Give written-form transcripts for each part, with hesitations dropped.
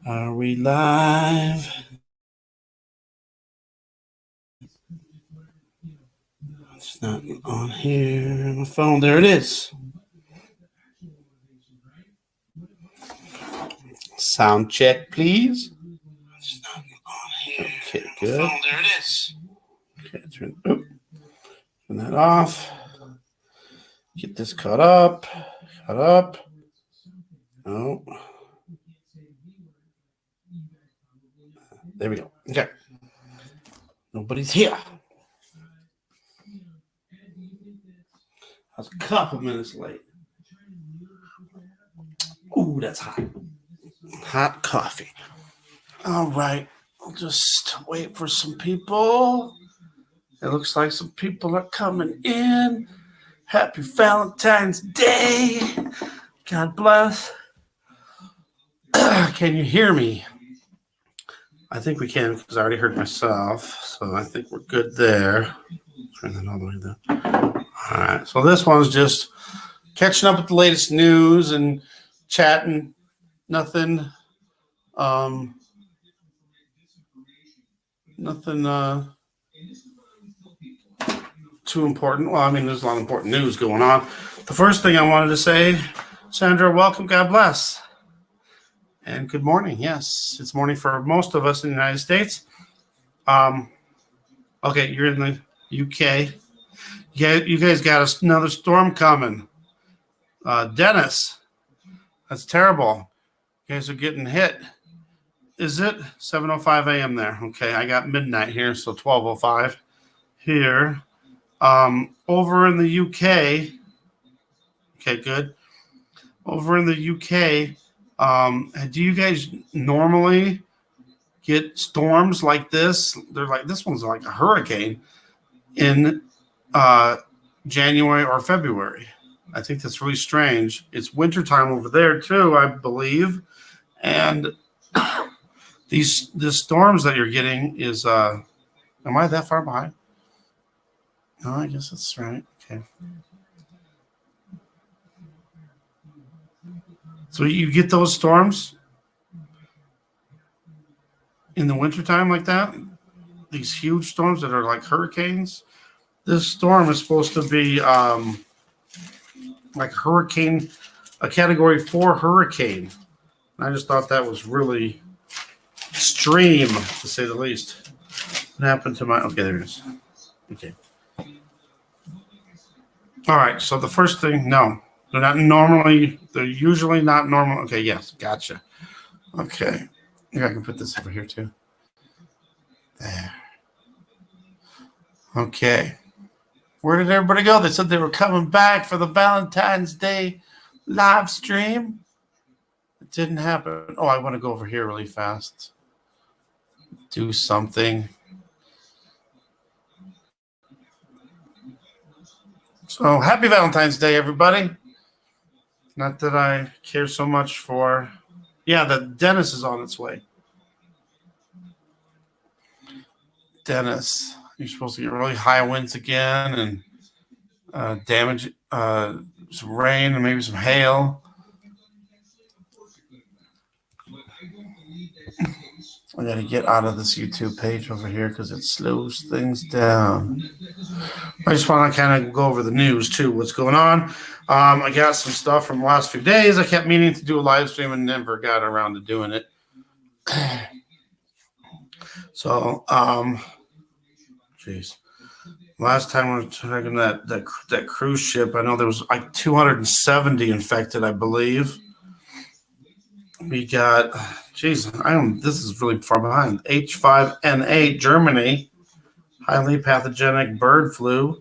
Are we live? It's not on here on my phone. There it is. Sound check, please. It's not on here. Okay, good. Phone, there it is. Okay, turn that off. Get this caught up. No. There we go. Okay. Nobody's here. I was a couple minutes late. Ooh, that's hot. Hot coffee. All right. I'll just wait for some people. It looks like some people are coming in. Happy Valentine's Day. God bless. Can you hear me? I think we can because I already heard myself. So I think we're good there. Turn that all the way down. All right. So this one's just catching up with the latest news and chatting. Nothing. Nothing too important. Well, I mean, there's a lot of important news going on. The first thing I wanted to say, Sandra, welcome. God bless. And good morning. Yes, it's morning for most of us in the United States. Okay, you're in the UK. You guys got another storm coming. Dennis, that's terrible. You guys are getting hit. Is it 7:05 a.m. there? Okay, I got midnight here, so 12:05 here. Over in the UK. Okay, good. Over in the UK, do you guys normally get storms like this? They're like, this one's like a hurricane in January or February. I think that's really strange. It's wintertime over there too, I believe. And the storms that you're getting is, am I that far behind? No, I guess that's right. Okay. So you get those storms in the wintertime like that? These huge storms that are like hurricanes? This storm is supposed to be like hurricane, a category 4 hurricane. I just thought that was really extreme, to say the least. What happened to my... Okay, there it is. Okay. All right, so the first thing, no. They're usually not normal. Okay, yes, gotcha. Okay. Maybe I can put this over here too. There. Okay. Where did everybody go? They said they were coming back for the Valentine's Day live stream. It didn't happen. Oh, I want to go over here really fast. Do something. So happy Valentine's Day, everybody. Not that I care so much for... Yeah, the Dennis is on its way. Dennis, you're supposed to get really high winds again and damage, some rain and maybe some hail. I got to get out of this YouTube page over here because it slows things down. I just want to kind of go over the news too, what's going on. I got some stuff from the last few days. I kept meaning to do a live stream and never got around to doing it. So, geez. Last time we were talking that cruise ship, I know there was like 270 infected, I believe. We got, geez, this is really far behind. H5N8, Germany, highly pathogenic bird flu.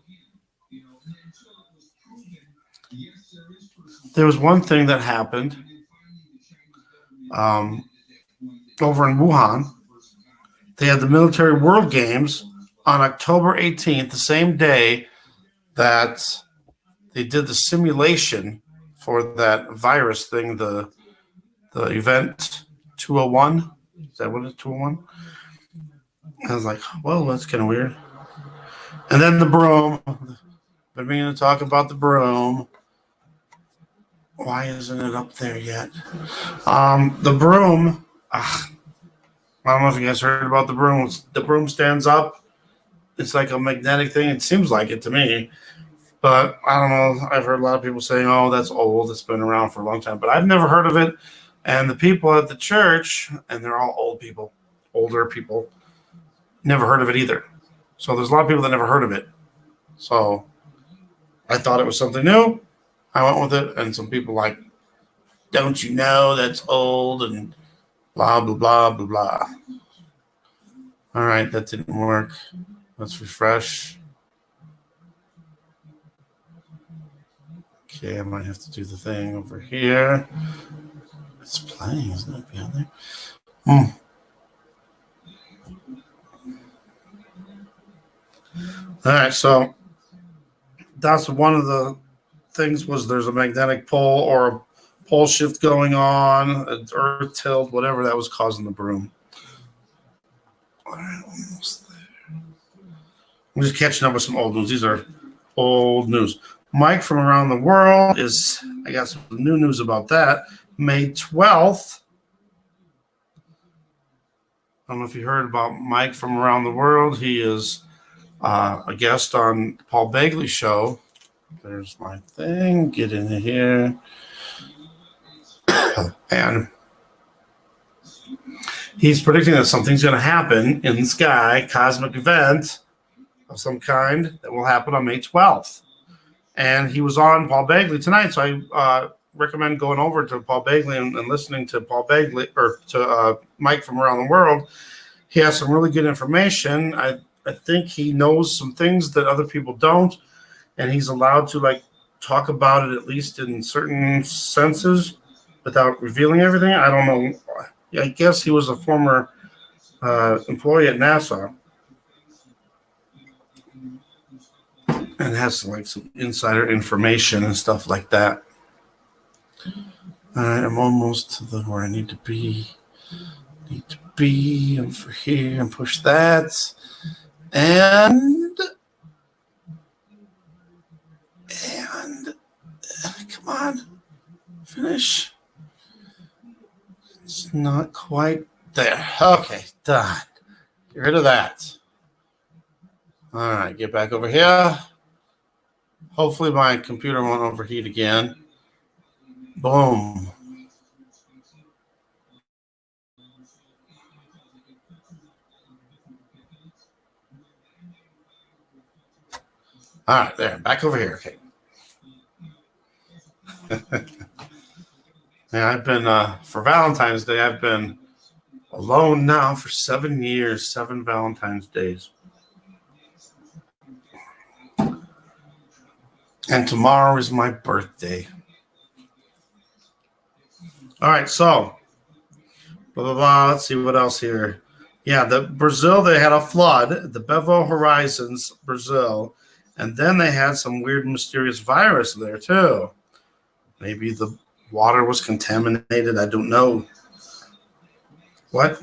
There was one thing that happened over in Wuhan. They had the Military World Games on October 18th, the same day that they did the simulation for that virus thing, the event 201. Is that what it's 201? I was like, well, that's kind of weird. And then the broom. Been meaning to talk about the broom. Why isn't it up there yet? The broom I don't know if you guys heard about the broom. The broom stands up. It's like a magnetic thing. It seems like it to me. But I don't know. I've heard a lot of people saying, oh, that's old. It's been around for a long time. But I've never heard of it. And the people at the church, and they're all old people, older people, never heard of it either. So there's a lot of people that never heard of it. So I thought it was something new. I went with it. And some people like, don't you know that's old and blah, blah, blah, blah, blah. All right, that didn't work. Let's refresh. Okay, I might have to do the thing over here. It's playing, isn't it? Behind there. All right, so that's one of the things was there's a magnetic pole or a pole shift going on, an earth tilt, whatever that was causing the broom. All right, almost there. I'm just catching up with some old news. These are old news. Mike from around the world is, I got some new news about that. May 12th. I don't know if you heard about Mike from around the world. He is a guest on Paul Bagley's show. There's my thing. Get in here. And he's predicting that something's going to happen in the sky, cosmic event of some kind that will happen on May 12th. And he was on Paul Bagley tonight, so I recommend going over to Paul Bagley and listening to Paul Bagley or to Mike from around the world. He has some really good information. I think he knows some things that other people don't, and he's allowed to like talk about it at least in certain senses without revealing everything. I don't know. I guess he was a former employee at NASA and has like some insider information and stuff like that. All right, I'm almost to the where I need to be. Over here and push that. And come on, finish. It's not quite there. Okay, done. Get rid of that. All right, get back over here. Hopefully my computer won't overheat again. Boom. All right, there, back over here. Okay. Yeah, I've been, for Valentine's Day, I've been alone now for 7 years, 7 Valentine's days. And tomorrow is my birthday. All right, so, blah, blah, blah. Let's see what else here. Yeah, Brazil, they had a flood, the Bevo Horizons, Brazil. And then they had some weird, mysterious virus there, too. Maybe the water was contaminated. I don't know. What?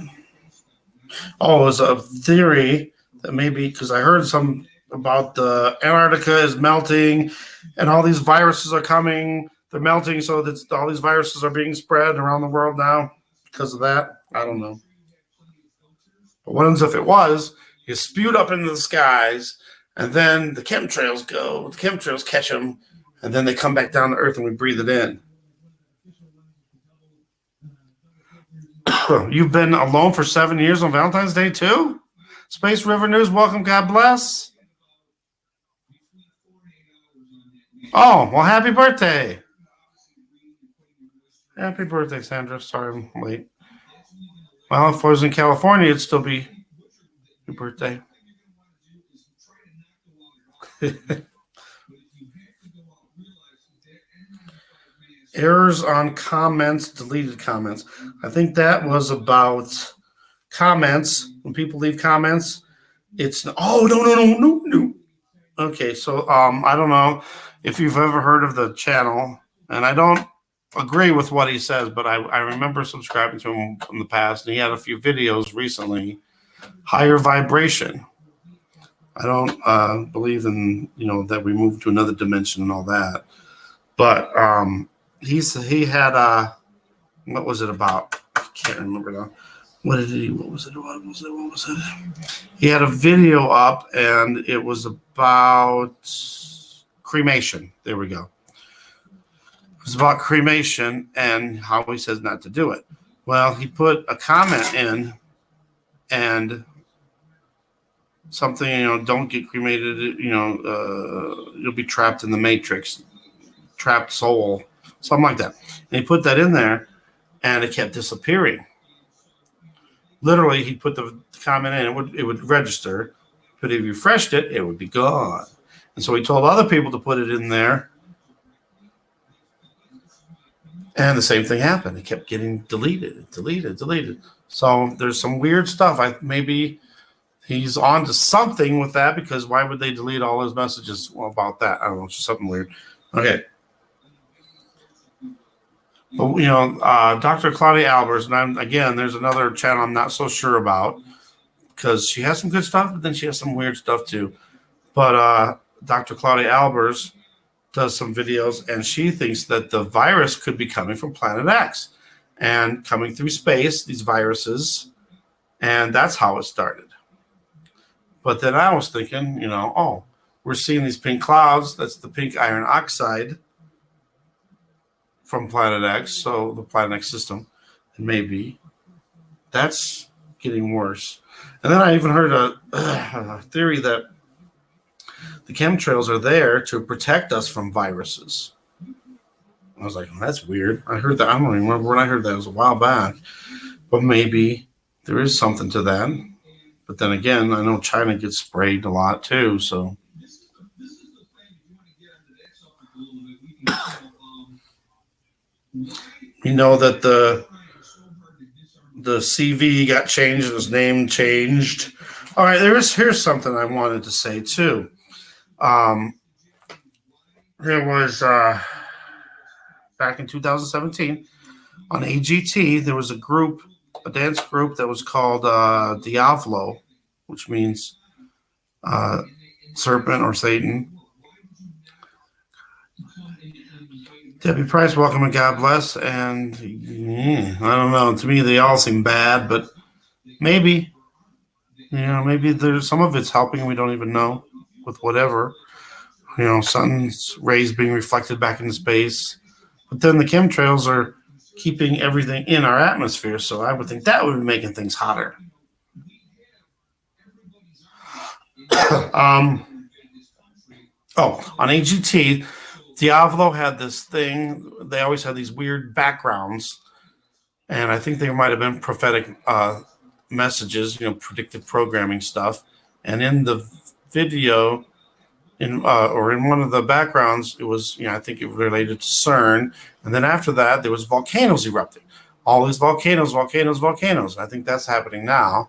Oh, it was a theory that maybe, because I heard some about the Antarctica is melting and all these viruses are coming. They're melting, so that all these viruses are being spread around the world now because of that. I don't know. But what if it was, you spewed up into the skies, and then the chemtrails go, the chemtrails catch them, and then they come back down to Earth and we breathe it in. You've been alone for 7 years on Valentine's Day too? Space River News, welcome, God bless. Oh, well, happy birthday. Happy birthday, Sandra. Sorry I'm late. Well, if I was in California, it'd still be your birthday. Errors on comments, deleted comments. I think that was about comments. When people leave comments, it's no. Okay, so I don't know if you've ever heard of the channel, and I don't agree with what he says, but I remember subscribing to him in the past, and he had a few videos recently. Higher vibration. I don't believe in that we move to another dimension and all that, but he had what was it about? can't remember now. What was it? He had a video up, and it was about cremation. There we go. It was about cremation and how he says not to do it. Well, he put a comment in, and something, don't get cremated, you'll be trapped in the matrix, trapped soul, something like that. And he put that in there, and it kept disappearing. Literally, he put the comment in, it would register, but if you refreshed it, it would be gone. And so he told other people to put it in there, and the same thing happened. It kept getting deleted. So there's some weird stuff. Maybe he's on to something with that, because why would they delete all his messages about that? I don't know, it's just something weird. Okay. But, Dr. Claudia Albers, and there's another channel I'm not so sure about, because she has some good stuff, but then she has some weird stuff too. But Dr. Claudia Albers does some videos, and she thinks that the virus could be coming from Planet X and coming through space, these viruses, and that's how it started. But then I was thinking, we're seeing these pink clouds. That's the pink iron oxide from Planet X, so the Planet X system, and maybe that's getting worse. And then I even heard a theory that the chemtrails are there to protect us from viruses. I was like, that's weird. I heard that. I don't even remember when I heard that. It was a while back. But maybe there is something to that. But then again, I know China gets sprayed a lot too, so. You know that the CV got changed and his name changed. All right, here's something I wanted to say too. There was back in 2017 on AGT, there was a dance group that was called Diavolo, which means serpent or Satan. Debbie Price, welcome and God bless. And I don't know. To me, they all seem bad, but maybe there's some of it's helping. We don't even know with whatever. Sun's rays being reflected back into space. But then the chemtrails are keeping everything in our atmosphere. So I would think that would be making things hotter. On AGT, Diavolo had this thing. They always had these weird backgrounds. And I think there might have been prophetic messages, predictive programming stuff. And in the video, in one of the backgrounds, it was, I think it related to CERN. And then after that, there was volcanoes erupting. All these volcanoes. I think that's happening now.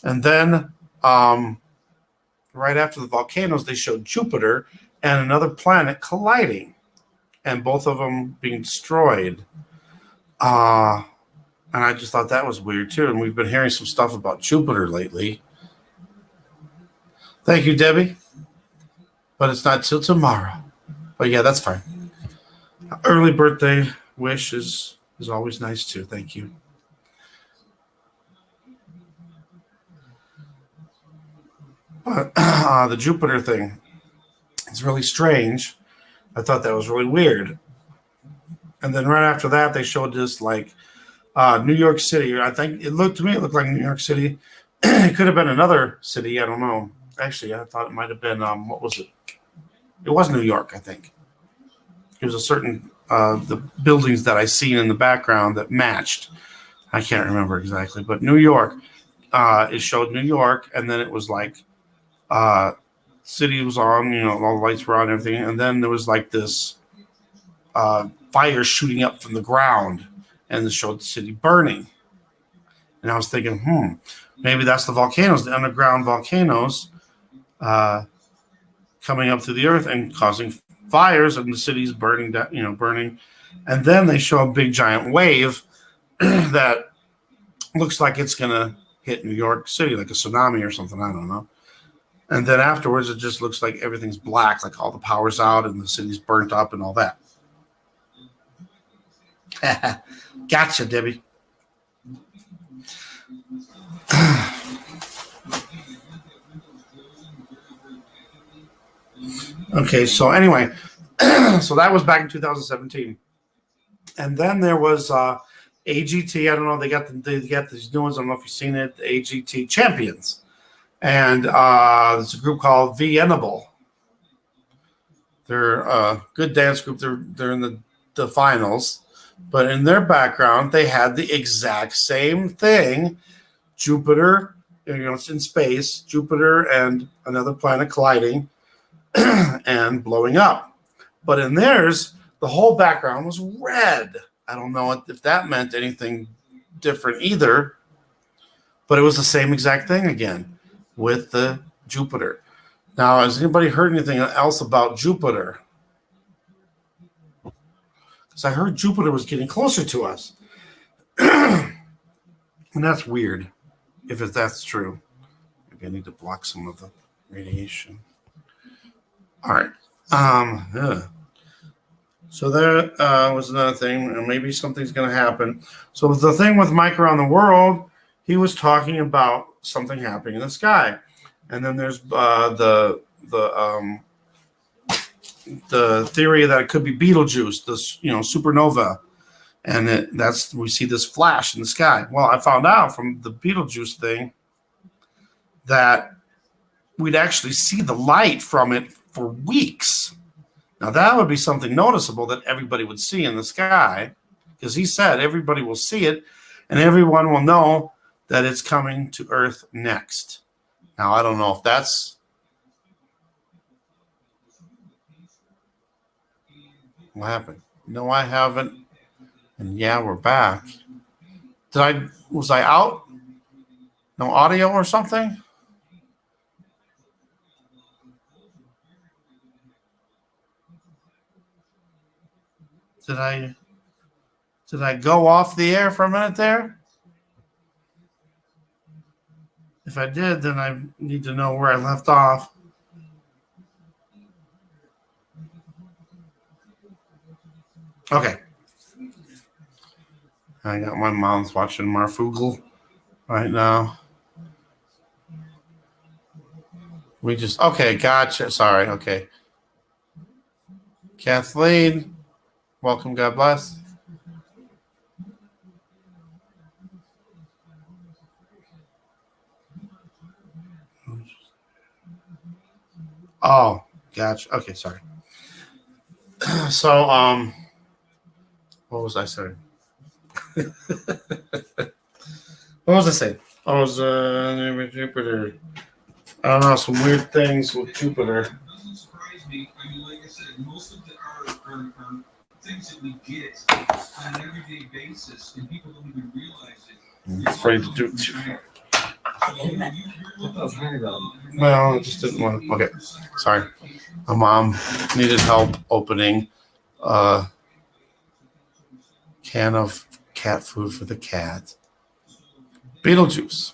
And then right after the volcanoes, they showed Jupiter and another planet colliding, and both of them being destroyed. And I just thought that was weird too. And we've been hearing some stuff about Jupiter lately. Thank you, Debbie. But it's not till tomorrow. But yeah, that's fine. Early birthday wish is always nice too. Thank you. But the Jupiter thing, it's really strange. I thought that was really weird. And then right after that, they showed this New York City. I think it looked like New York City. It could have been another city. I don't know. Actually, I thought it might have been, what was it? It was New York, I think. It was a certain, the buildings that I seen in the background that matched. I can't remember exactly, but New York. It showed New York, and then it was city was on, all the lights were on and everything. And then there was this fire shooting up from the ground, and it showed the city burning. And I was thinking, maybe that's the volcanoes, the underground volcanoes coming up through the earth and causing fires, and the city's burning down, burning. And then they show a big giant wave that looks like it's going to hit New York City, like a tsunami or something. I don't know. And then afterwards, it just looks like everything's black, like all the power's out and the city's burnt up and all that. Gotcha, Debbie. Okay, so anyway, so that was back in 2017, and then there was AGT. I don't know. They got these new ones. I don't know if you've seen it. The AGT Champions, and there's a group called Vienable. They're a good dance group. They're in the finals, but in their background, they had the exact same thing. Jupiter, it's in space. Jupiter and another planet colliding and blowing up. But in theirs, the whole background was red. I don't know if that meant anything different either, but it was the same exact thing again with the Jupiter. Now, has anybody heard anything else about Jupiter? Because I heard Jupiter was getting closer to us. And that's weird, if that's true. Maybe I need to block some of the radiation. All right. So there was another thing, and maybe something's going to happen. So the thing with Mike Around the World, he was talking about something happening in the sky. And then there's the theory that it could be Betelgeuse, this supernova, and we see this flash in the sky. Well, I found out from the Betelgeuse thing that we'd actually see the light from it for weeks. Now that would be something noticeable that everybody would see in the sky, because he said everybody will see it, and everyone will know that it's coming to Earth next. Now, I don't know if that's what happened. No, I haven't. And yeah, we're back. Was I out? No audio or something? Did I go off the air for a minute there? If I did, then I need to know where I left off. Okay. I got my mom's watching Marfugel right now. Okay, gotcha. Sorry, okay. Kathleen, welcome, God bless. Oh, gotcha. Okay, sorry. So, what was I saying? What was I saying? I was Jupiter. I don't know, some weird things with Jupiter. Doesn't surprise me. I mean, like I said, most of the are things that we get on an everyday basis, and people don't even realize it. I'm afraid to do it too. Well, I just didn't want to. Okay, sorry. My mom needed help opening a can of cat food for the cat. Beetlejuice.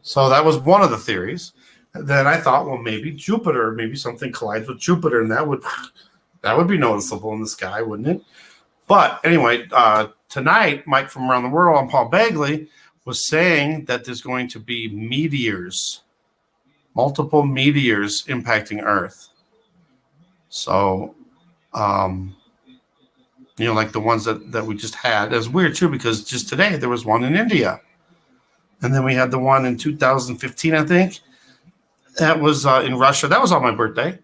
So that was one of the theories. Then I thought, well, maybe Jupiter, maybe something collides with Jupiter, and that would be noticeable in the sky, wouldn't it? But anyway, tonight, Mike from Around the World and Paul Bagley was saying that there's going to be meteors, multiple meteors impacting Earth. So, like the ones that we just had. It was weird, too, because just today there was one in India. And then we had the one in 2015, I think. That was in Russia. That was on my birthday.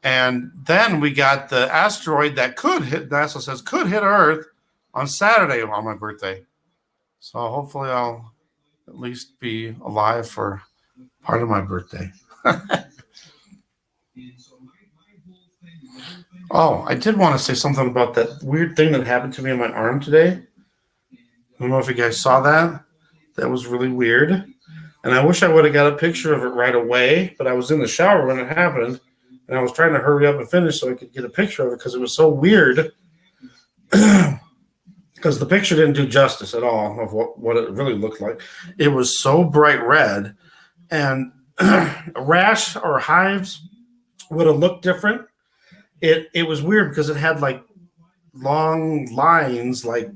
And then we got the asteroid that NASA says could hit Earth on Saturday on my birthday. So hopefully I'll at least be alive for part of my birthday. Oh, I did want to say something about that weird thing that happened to me in my arm today. I don't know if you guys saw that. That was really weird. And I wish I would have got a picture of it right away, but I was in the shower when it happened, and I was trying to hurry up and finish so I could get a picture of it because it was so weird. Because the picture didn't do justice at all of what it really looked like. It was so bright red, and a rash or hives would have looked different. It was weird because it had like long lines, like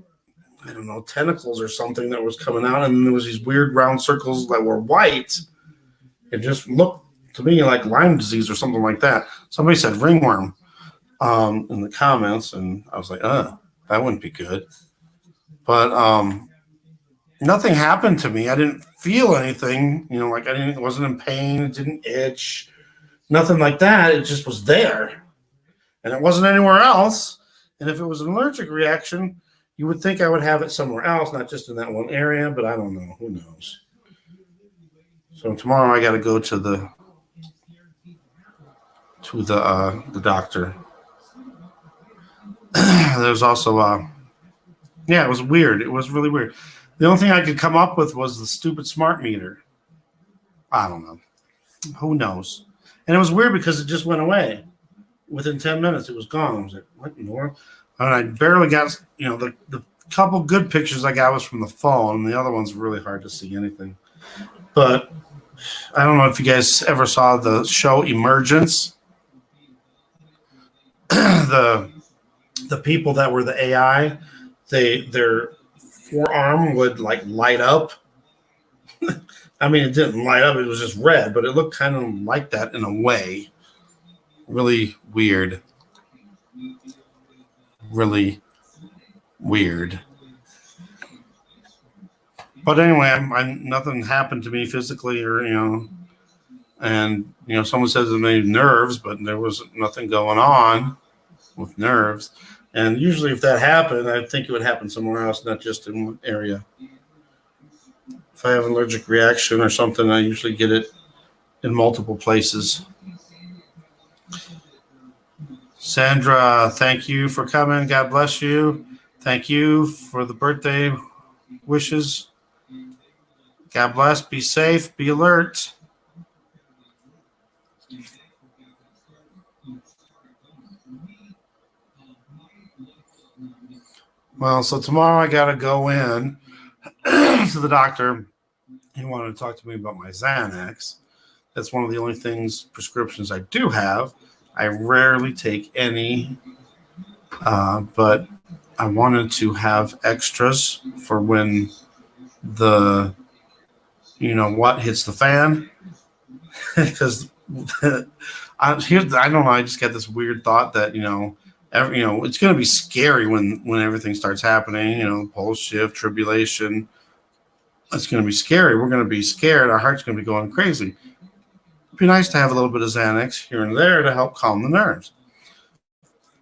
I don't know, tentacles or something that was coming out, and there was these weird round circles that were white. It just looked to me like Lyme disease or something like that. Somebody said ringworm in the comments, and I was like, that wouldn't be good. But nothing happened to me. I didn't feel anything, like I wasn't in pain. It didn't itch, nothing like that. It just was there, and it wasn't anywhere else. And if it was an allergic reaction, you would think I would have it somewhere else, not just in that one area, but I don't know. Who knows? So tomorrow I got to go to the doctor. There's also it was weird. It was really weird. The only thing I could come up with was the stupid smart meter. I don't know. Who knows? And it was weird because it just went away. Within 10 minutes, it was gone. I was like, what in the world? And I barely got, the couple good pictures I got was from the phone. And the other ones were really hard to see anything. But I don't know if you guys ever saw the show Emergence. The people that were the AI, their forearm would like light up. I mean, it didn't light up; it was just red, but it looked kind of like that in a way. Really weird. Really weird. But anyway, nothing happened to me physically, or and someone says it made nerves, but there was nothing going on with nerves. And usually, if that happened, I think it would happen somewhere else, not just in one area. If I have an allergic reaction or something, I usually get it in multiple places. Sandra, thank you for coming. God bless you. Thank you for the birthday wishes. God bless. Be safe. Be alert. Well, so tomorrow I got to go in to the doctor. He wanted to talk to me about my Xanax. That's one of the only prescriptions I do have. I rarely take any, but I wanted to have extras for when the, what hits the fan. Because I don't know. I just got this weird thought that, it's going to be scary when everything starts happening, pole shift, tribulation. It's going to be scary. We're going to be scared. Our heart's going to be going crazy. It'd be nice to have a little bit of Xanax here and there to help calm the nerves.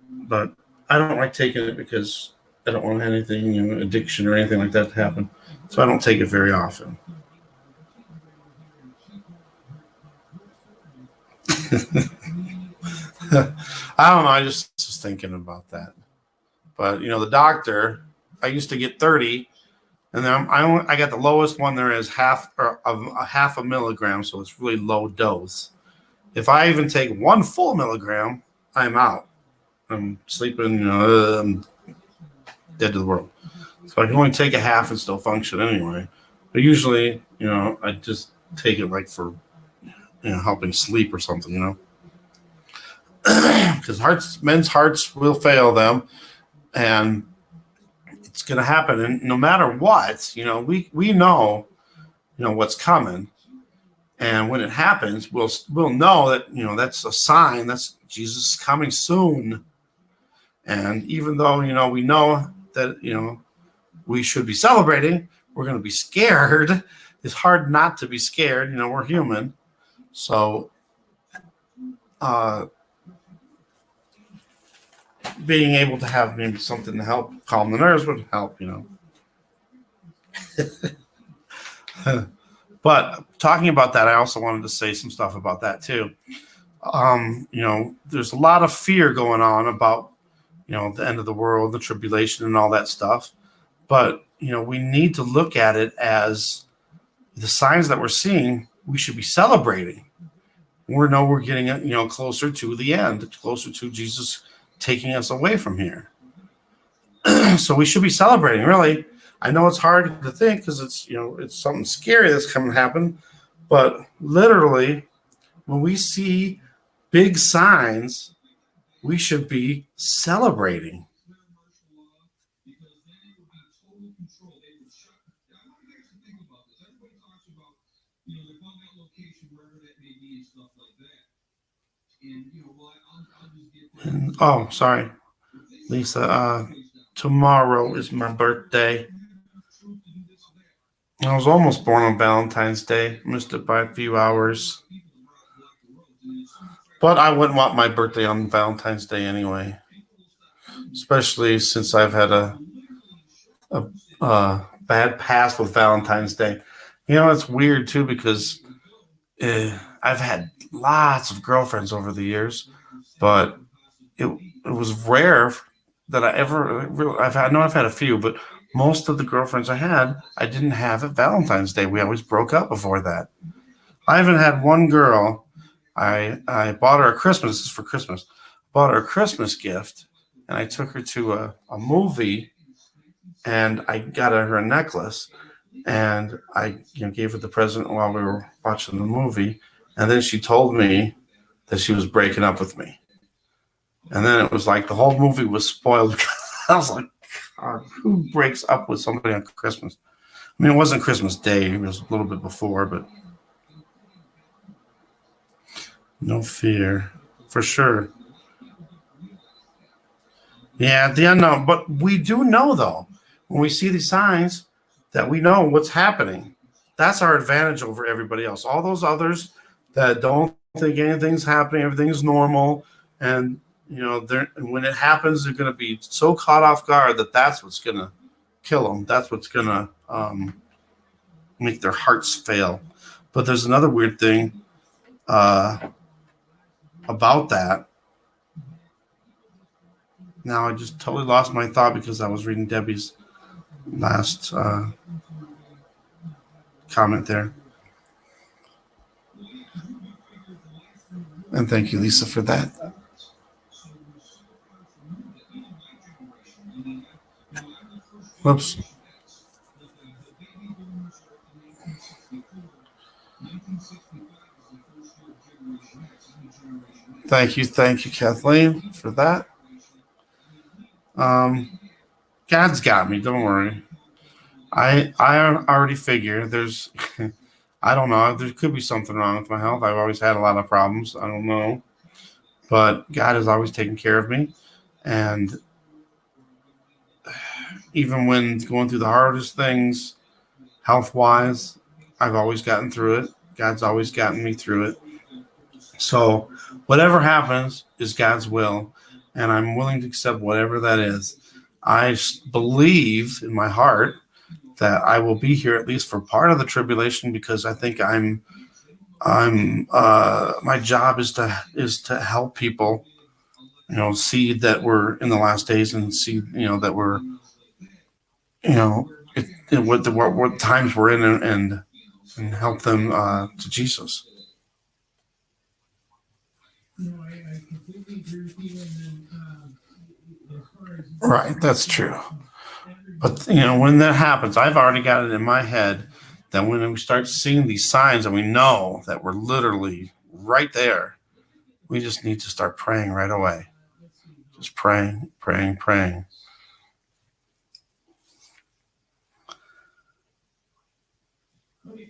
But I don't like taking it because I don't want anything, addiction or anything like that to happen. So I don't take it very often. I don't know. I just was thinking about that. But, the doctor, I used to get 30. And then I got the lowest one there is half a milligram, so it's really low dose. If I even take 1 full milligram, I'm out. I'm sleeping, I'm dead to the world. So I can only take a half and still function anyway. But usually, I just take it like for, helping sleep or something, because men's hearts will fail them, and it's going to happen. And no matter what, we know, what's coming. And when it happens, we'll know that, that's a sign that's Jesus is coming soon. And even though, we know that, we should be celebrating, we're going to be scared. It's hard not to be scared. We're human. So, being able to have maybe something to help calm the nerves would help, But talking about that, I also wanted to say some stuff about that too. There's a lot of fear going on about, the end of the world, the tribulation and all that stuff. But, we need to look at it as the signs that we're seeing, we should be celebrating. We know we're getting, closer to the end, closer to Jesus taking us away from here. So we should be celebrating, really. I know it's hard to think because it's, it's something scary that's coming to happen. But literally, when we see big signs, we should be celebrating. And, oh, sorry, Lisa. Tomorrow is my birthday. I was almost born on Valentine's Day. Missed it by a few hours. But I wouldn't want my birthday on Valentine's Day anyway. Especially since I've had a bad past with Valentine's Day. It's weird too because I've had lots of girlfriends over the years, but it was rare that I know I've had a few, but most of the girlfriends I didn't have at Valentine's Day. We always broke up before that. I haven't had one girl. I bought her a Christmas. This is for Christmas. Bought her a Christmas gift, and I took her to a movie, and I got her a necklace, and I gave her the present while we were watching the movie, and then she told me that she was breaking up with me. And then it was like the whole movie was spoiled. I was like, God, who breaks up with somebody on Christmas? I mean, it wasn't Christmas Day. It was a little bit before, but no fear, for sure. Yeah, the unknown. But we do know, though, when we see these signs, that we know what's happening. That's our advantage over everybody else. All those others that don't think anything's happening, everything's normal, and when it happens, they're going to be so caught off guard that that's what's going to kill them. That's what's going to make their hearts fail. But there's another weird thing about that. Now I just totally lost my thought because I was reading Debbie's last comment there. And thank you, Lisa, for that. Whoops. Thank you, Kathleen, for that. God's got me. Don't worry. I already figure there's. I don't know. There could be something wrong with my health. I've always had a lot of problems. I don't know, but God has always taken care of me, and even when going through the hardest things, health-wise, I've always gotten through it. God's always gotten me through it. So whatever happens is God's will, and I'm willing to accept whatever that is. I believe in my heart that I will be here at least for part of the tribulation because I think my job is to help people, see that we're in the last days and see, that we're, what times we're in and help them to Jesus. I completely agree with you. And then, right, that's true. But when that happens, I've already got it in my head that when we start seeing these signs and we know that we're literally right there, we just need to start praying right away. Just praying. Okay,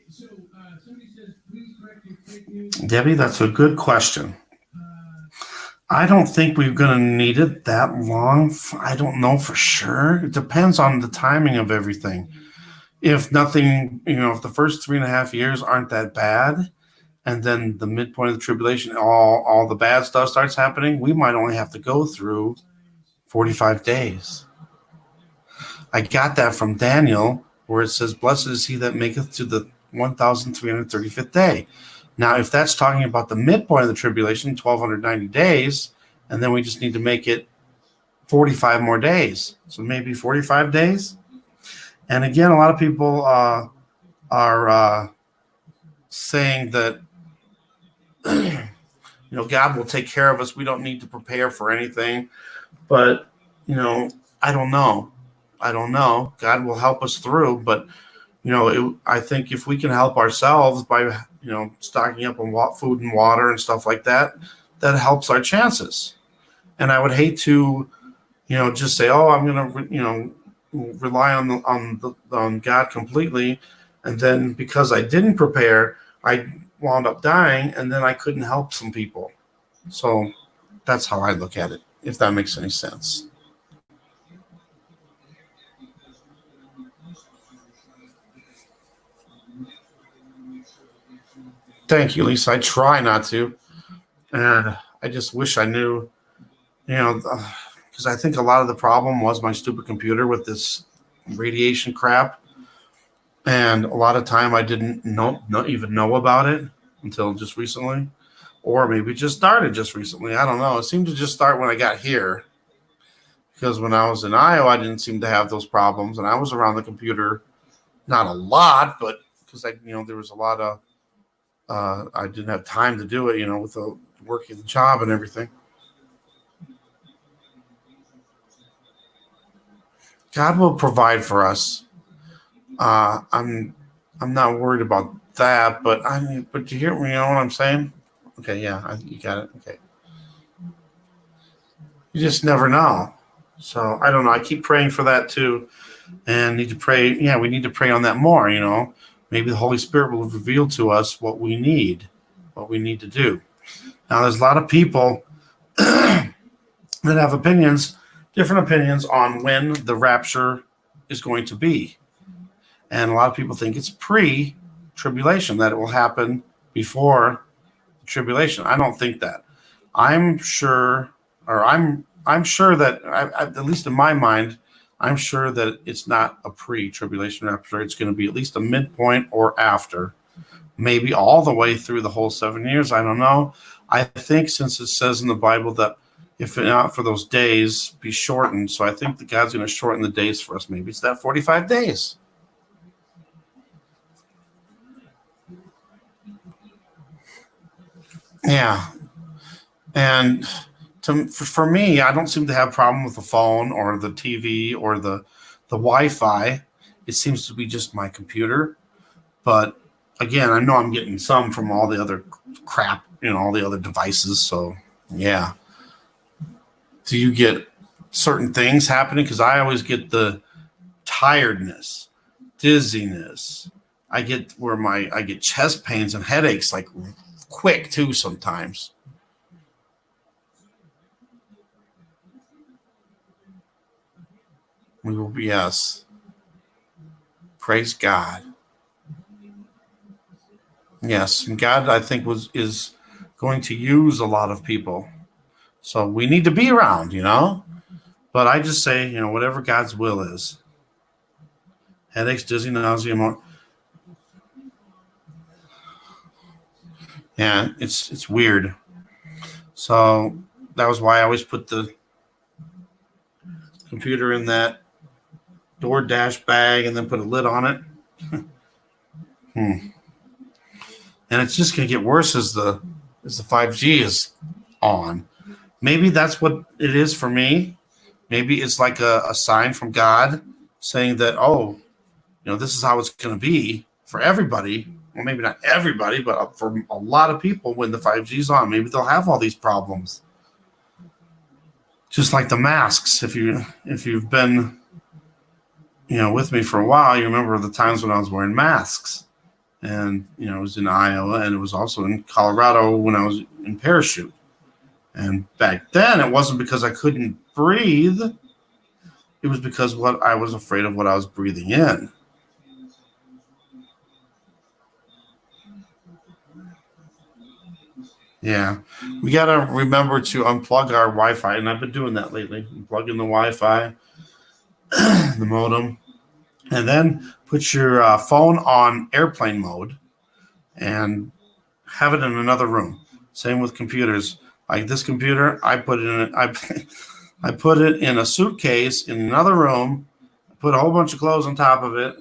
so somebody says, please correct your fake news. Debbie, that's a good question. I don't think we're going to need it that long. I don't know for sure. It depends on the timing of everything. If nothing, if the first 3.5 years aren't that bad, and then the midpoint of the tribulation, all the bad stuff starts happening, we might only have to go through 45 days. I got that from Daniel, where it says, blessed is he that maketh to the 1,335th day. Now, if that's talking about the midpoint of the tribulation, 1,290 days, and then we just need to make it 45 more days. So maybe 45 days. And again, a lot of people are saying that, God will take care of us. We don't need to prepare for anything. But, I don't know. God will help us through. But, I think if we can help ourselves by, stocking up on food and water and stuff like that, that helps our chances. And I would hate to, just say, oh, I'm going to, rely on God completely. And then because I didn't prepare, I wound up dying, and then I couldn't help some people. So that's how I look at it, if that makes any sense. Thank you, Lisa. I try not to. And I just wish I knew, because I think a lot of the problem was my stupid computer with this radiation crap. And a lot of time I didn't not even know about it until just recently. Or maybe it just started just recently. I don't know. It seemed to just start when I got here. Because when I was in Iowa, I didn't seem to have those problems. And I was around the computer, not a lot, but because there was a lot of, I didn't have time to do it, with the working the job and everything. God will provide for us. I'm not worried about that, but but you hear me? You know what I'm saying? Okay, yeah, you got it. Okay, you just never know. So I don't know. I keep praying for that too, and need to pray. Yeah, we need to pray on that more. Maybe the Holy Spirit will reveal to us what we need to do. Now, there's a lot of people that have different opinions on when the rapture is going to be. And a lot of people think it's pre-tribulation, that it will happen before the tribulation. I don't think that. I'm sure that, at least in my mind, I'm sure that it's not a pre-tribulation rapture. It's going to be at least a midpoint or after, maybe all the way through the whole 7 years. I don't know. I think since it says in the Bible that if not for those days be shortened, so I think that God's going to shorten the days for us. Maybe it's that 45 days. Yeah. And for me, I don't seem to have a problem with the phone or the TV or the Wi-Fi. It seems to be just my computer. But again, I know I'm getting some from all the other crap, all the other devices. So, yeah. Do you get certain things happening? Because I always get the tiredness, dizziness. I get chest pains and headaches like quick too sometimes. We will be, yes. Praise God. Yes, and God, I think, is going to use a lot of people. So we need to be around, But I just say, whatever God's will is. Headaches, dizzy, nausea, more. Yeah, it's weird. So that was why I always put the computer in that DoorDash bag and then put a lid on it. And it's just going to get worse as the 5G is on. Maybe that's what it is for me. Maybe it's like a sign from God saying that, this is how it's going to be for everybody. Well, maybe not everybody, but for a lot of people when the 5G is on. Maybe they'll have all these problems. Just like the masks. If you've been, with me for a while, you remember the times when I was wearing masks. And, it was in Iowa, and it was also in Colorado when I was in parachute. And back then, it wasn't because I couldn't breathe. It was because I was afraid of what I was breathing in. Yeah. We got to remember to unplug our Wi-Fi, and I've been doing that lately. Unplugging the Wi-Fi, the modem, and then put your phone on airplane mode and have it in another room. Same with computers. Like this computer, I put it in a suitcase in another room, put a whole bunch of clothes on top of it,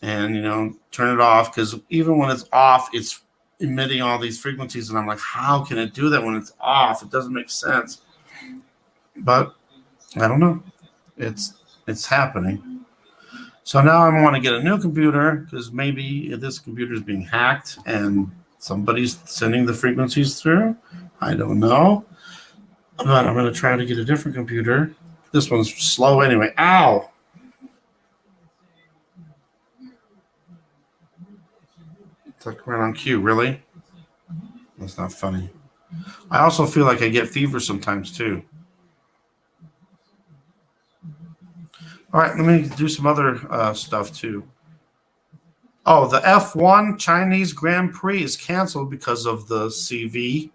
and turn it off, because even when it's off, it's emitting all these frequencies, and I'm like, how can it do that when it's off? It doesn't make sense. But I don't know. It's happening. So now I want to get a new computer, because maybe this computer is being hacked and somebody's sending the frequencies through. I don't know. But I'm going to try to get a different computer. This one's slow anyway. Ow! It's like right on cue. Really? That's not funny. I also feel like I get fever sometimes too. All right, let me do some other stuff too. Oh, the F1 Chinese Grand Prix is canceled because of the CV.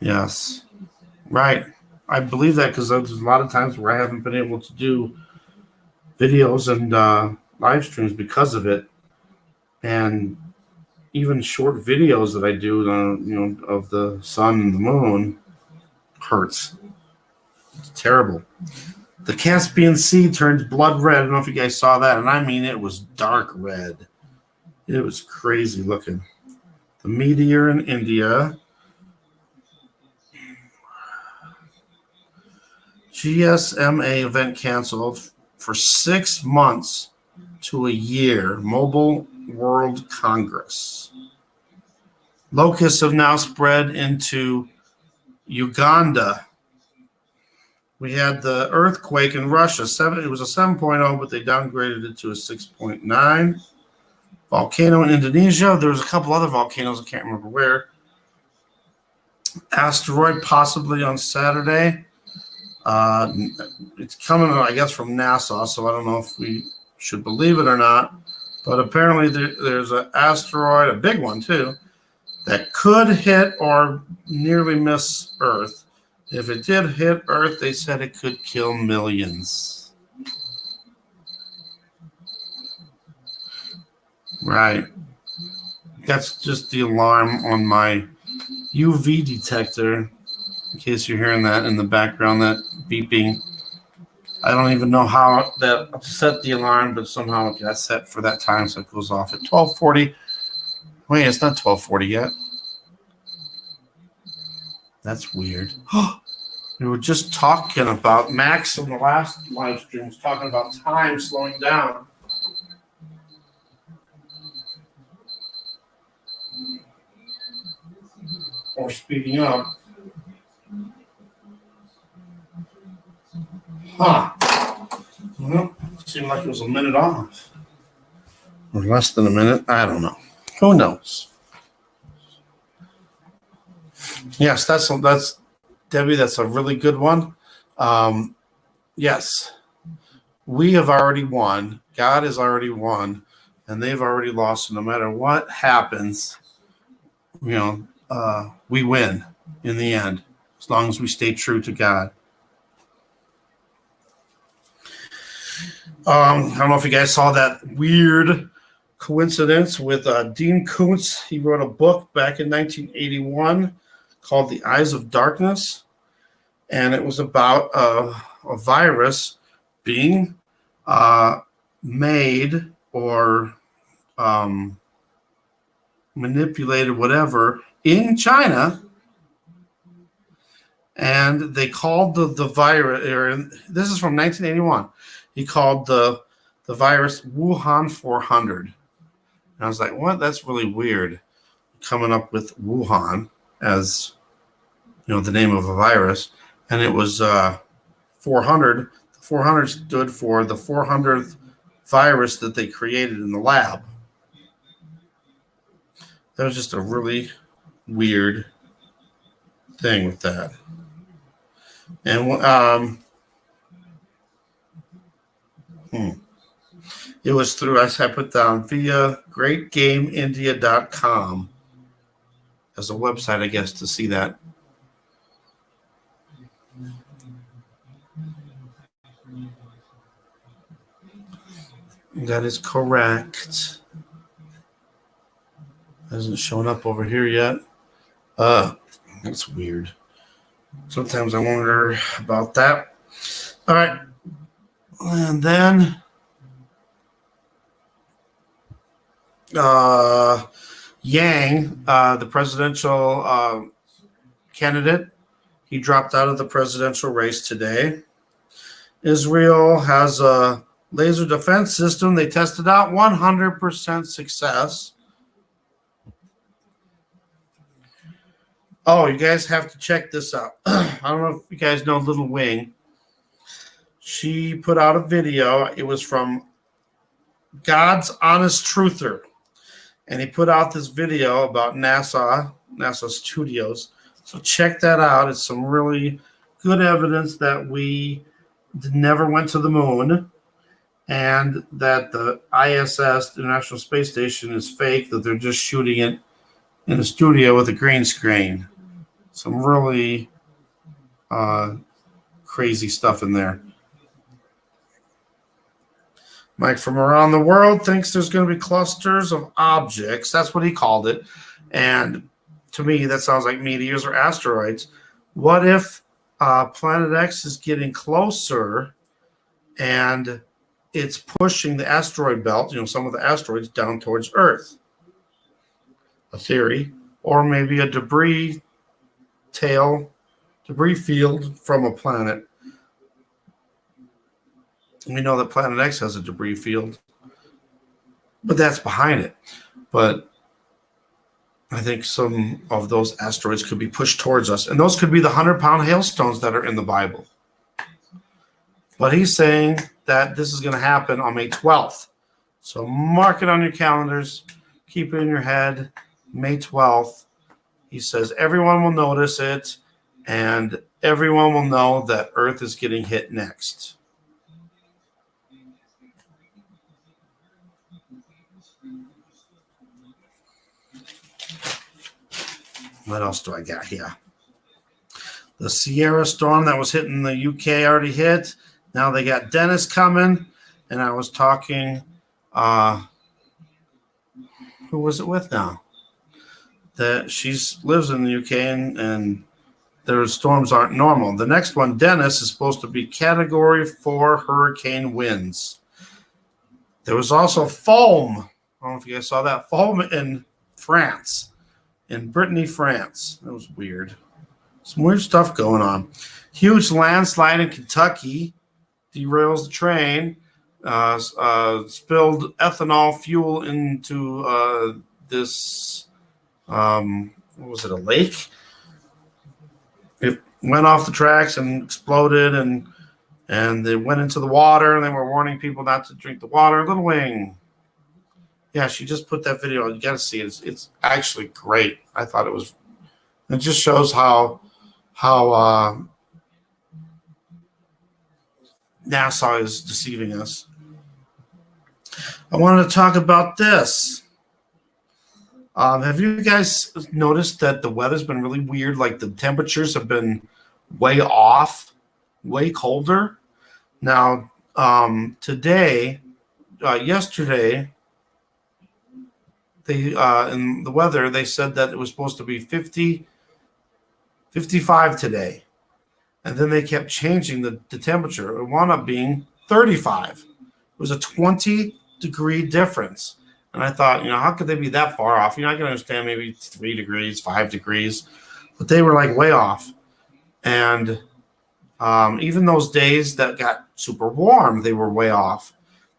Yes, right. I believe that because there's a lot of times where I haven't been able to do videos and live streams because of it, and even short videos that I do, of the sun and the moon hurts. It's terrible. The Caspian Sea turns blood red. I don't know if you guys saw that, and I mean it was dark red. It was crazy looking. The meteor in India. GSMA event canceled for 6 months to a year. Mobile World Congress. Locusts have now spread into Uganda. We had the earthquake in Russia. It was a 7.0, but they downgraded it to a 6.9. Volcano in Indonesia. There was a couple other volcanoes. I can't remember where. Asteroid possibly on Saturday. It's coming, I guess, from NASA, so I don't know if we should believe it or not. But apparently there's an asteroid, a big one too, that could hit or nearly miss Earth. If it did hit Earth, they said it could kill millions. Right. That's just the alarm on my UV detector. In case you're hearing that in the background, that beeping. I don't even know how that set the alarm, but somehow it got set for that time, so it goes off at 12:40. Wait, it's not 12:40 yet. That's weird. We were just talking about Max in the last live stream was talking about time slowing down. Or speeding up. Huh. Well, it seemed like it was a minute off. Or less than a minute. I don't know. Who knows? Yes, that's Debbie, that's a really good one. Yes. We have already won. God has already won. And they've already lost. So no matter what happens, we win in the end. As long as we stay true to God. I don't know if you guys saw that weird coincidence with Dean Koontz. He wrote a book back in 1981 called The Eyes of Darkness, and it was about a virus being made or manipulated, whatever, in China. And they called the virus, this is from 1981. He called the virus Wuhan 400. And I was like, what? That's really weird. Coming up with Wuhan as, the name of a virus. And it was 400. The 400 stood for the 400th virus that they created in the lab. That was just a really weird thing with that. And it was through, as I put down, via greatgameindia.com as a website, I guess, to see that. That is correct. Hasn't shown up over here yet. That's weird. Sometimes I wonder about that. All right. And then Yang, the presidential candidate, he dropped out of the presidential race today. Israel has a laser defense system. They tested out 100% success. Oh, you guys have to check this out. I don't know if you guys know Little Wing. She put out a video. It was from God's Honest Truther. And he put out this video about NASA Studios. So check that out. It's some really good evidence that we never went to the moon and that the ISS, the International Space Station, is fake, that they're just shooting it in a studio with a green screen. Some really crazy stuff in there. Mike from around the world thinks there's going to be clusters of objects. That's what he called it. And to me, that sounds like meteors or asteroids. What if Planet X is getting closer and it's pushing the asteroid belt, some of the asteroids down towards Earth? A theory. Or maybe a debris field from a planet. We know that Planet X has a debris field, but that's behind it. But I think some of those asteroids could be pushed towards us, and those could be the 100-pound hailstones that are in the Bible. But he's saying that this is going to happen on May 12th. So mark it on your calendars. Keep it in your head. May 12th. He says everyone will notice it, and everyone will know that Earth is getting hit next. What else do I got here? The Sierra storm that was hitting the UK already hit. Now they got Dennis coming. And I was talking, who was it with now? That she lives in the UK and their storms aren't normal. The next one, Dennis, is supposed to be Category 4 hurricane winds. There was also foam. I don't know if you guys saw that. Foam in France. In Brittany, France. That was weird. Some weird stuff going on. Huge landslide in Kentucky derails the train. Spilled ethanol fuel into this, what was it, a lake? It went off the tracks and exploded, and they went into the water, and they were warning people not to drink the water. Little Wing. Yeah, she just put that video on. You got to see it. It's actually great. I thought it was. It just shows how NASA is deceiving us. I wanted to talk about this. Have you guys noticed that the weather's been really weird? Like the temperatures have been way off, way colder. Now, yesterday. In the weather, they said that it was supposed to be 50, 55 today. And then they kept changing the temperature. It wound up being 35. It was a 20-degree difference. And I thought, how could they be that far off? I can understand maybe 3 degrees, 5 degrees. But they were like way off. And even those days that got super warm, they were way off.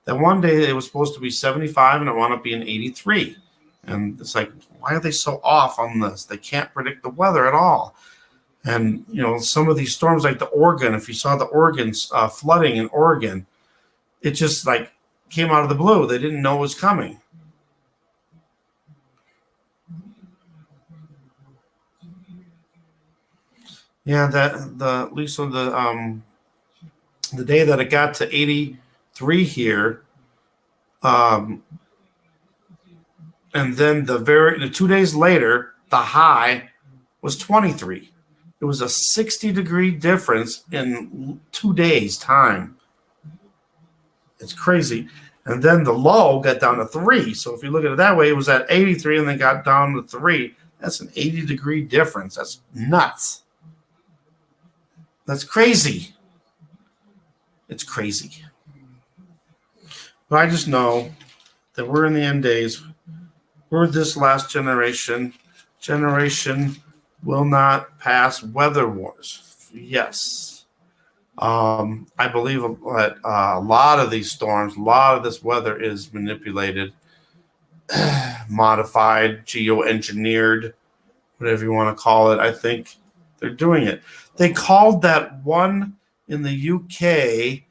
That one day it was supposed to be 75 and it wound up being 83. And it's like, why are they so off on this? They can't predict the weather at all. And, some of these storms like the Oregon, if you saw the Oregon's flooding in Oregon, it just like came out of the blue. They didn't know it was coming. Yeah, the day that it got to 83 here, and then the 2 days later, the high was 23. It was a 60-degree difference in 2 days' time. It's crazy. And then the low got down to 3. So if you look at it that way, it was at 83 and then got down to 3. That's an 80-degree difference. That's nuts. That's crazy. It's crazy. But I just know that we're in the end days. We're this last generation. Generation will not pass weather wars. Yes. I believe that a lot of these storms, a lot of this weather is manipulated, modified, geoengineered, whatever you want to call it. I think they're doing it. They called that one in the UK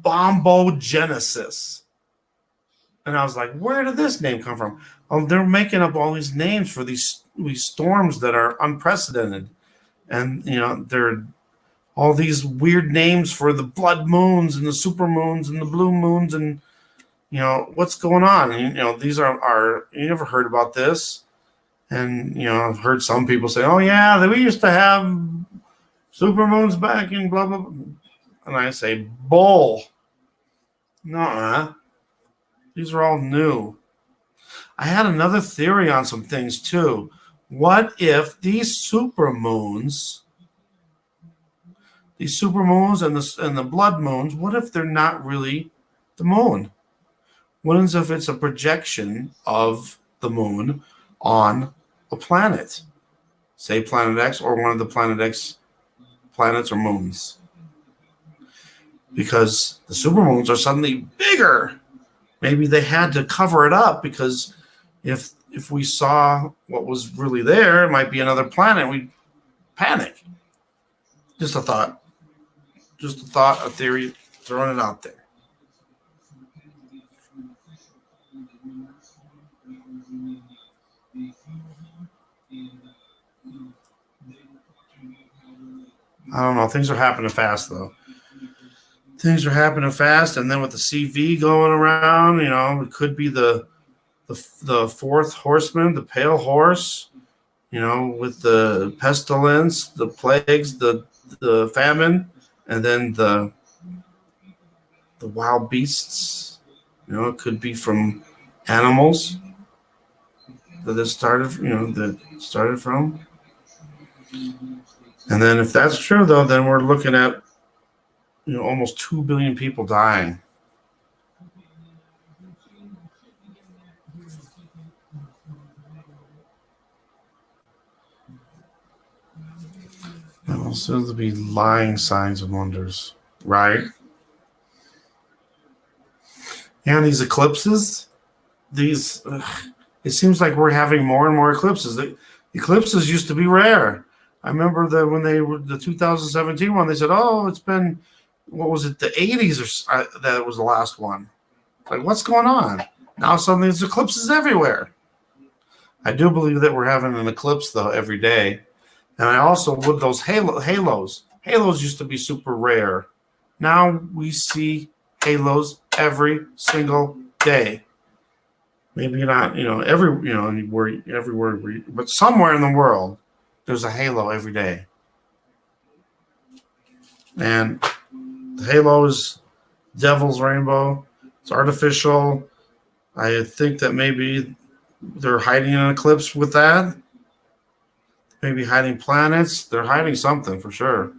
bombogenesis. And I was like, where did this name come from? Oh, they're making up all these names for these storms that are unprecedented. And, they're all these weird names for the blood moons and the super moons and the blue moons. And, what's going on? And, these are you never heard about this? And, I've heard some people say, oh, yeah, we used to have super moons back in blah, blah, blah. And I say, bull. Nuh-uh. These are all new. I had another theory on some things too. What if these supermoons and the blood moons, what if they're not really the moon? What if it's a projection of the moon on a planet? Say Planet X or one of the Planet X planets or moons. Because the supermoons are suddenly bigger. Maybe they had to cover it up because if we saw what was really there, it might be another planet, we'd panic. Just a thought. A theory, throwing it out there. I don't know. Things are happening fast, though. Things are happening fast, and then with the CV going around, it could be the fourth horseman, the pale horse, with the pestilence, the plagues, the famine, and then the wild beasts. It could be from animals that it started, from. And then if that's true, though, then we're looking at almost 2 billion people dying. And also to be lying signs and wonders, right? And these eclipses, it seems like we're having more and more eclipses. The eclipses used to be rare. I remember that when they were the 2017 one, they said, "Oh, it's been." What was it, the 80s or that was the last one? Like, what's going on? Now suddenly there's eclipses everywhere. I do believe that we're having an eclipse, though, every day. And I also, with those halos used to be super rare. Now we see halos every single day. Maybe not, everywhere, but somewhere in the world, there's a halo every day. And the halo is devil's rainbow. It's artificial. I think that maybe they're hiding an eclipse with that. Maybe hiding planets. They're hiding something for sure.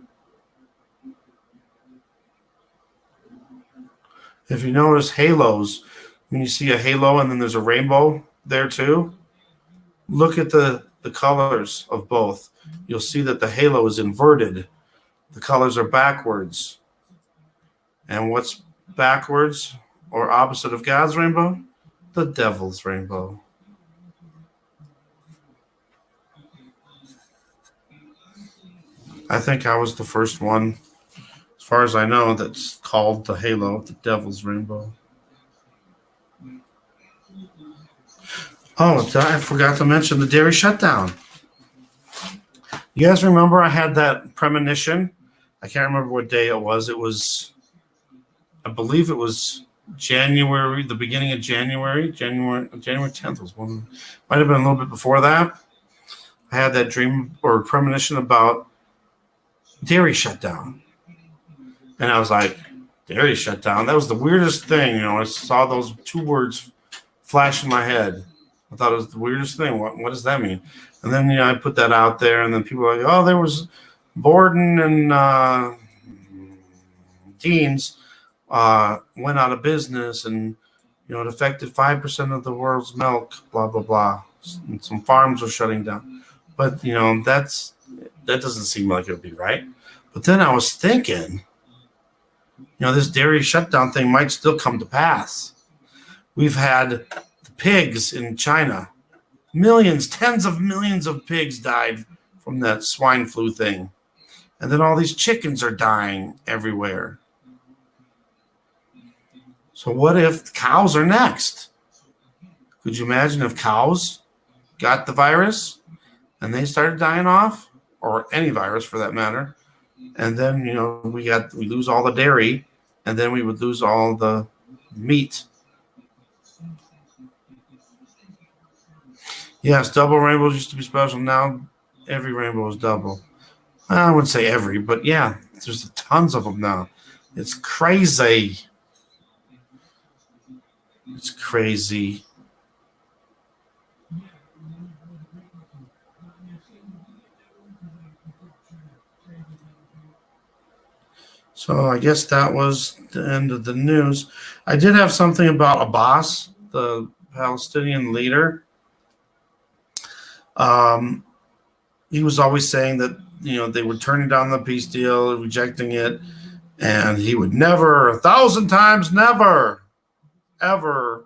If you notice halos, when you see a halo and then there's a rainbow there too, look at the colors of both. You'll see that the halo is inverted. The colors are backwards. And what's backwards or opposite of God's rainbow? The devil's rainbow. I think I was the first one, as far as I know, that's called the halo, the devil's rainbow. Oh, I forgot to mention the dairy shutdown. You guys remember I had that premonition? I can't remember what day it was. I believe it was January, the beginning of January 10th was one. Might have been a little bit before that. I had that dream or premonition about dairy shutdown. And I was like, dairy shutdown? That was the weirdest thing. I saw those two words flash in my head. I thought it was the weirdest thing. What does that mean? And then, I put that out there, and then people were like, oh, there was Borden and Dean's went out of business, and it affected 5% of the world's milk, blah blah blah. And some farms are shutting down, but that doesn't seem like it would be right. But then I was thinking, this dairy shutdown thing might still come to pass. We've had the pigs in China, tens of millions of pigs died from that swine flu thing, and then all these chickens are dying everywhere. So what if cows are next? Could you imagine if cows got the virus and they started dying off, or any virus for that matter? And then we lose all the dairy, and then we would lose all the meat. Yes, double rainbows used to be special. Now every rainbow is double. I wouldn't say every, but yeah, there's tons of them now. It's crazy. It's crazy. So I guess that was the end of the news. I did have something about Abbas, the Palestinian leader. He was always saying that they were turning down the peace deal, rejecting it, and he would never, 1,000 times never, ever,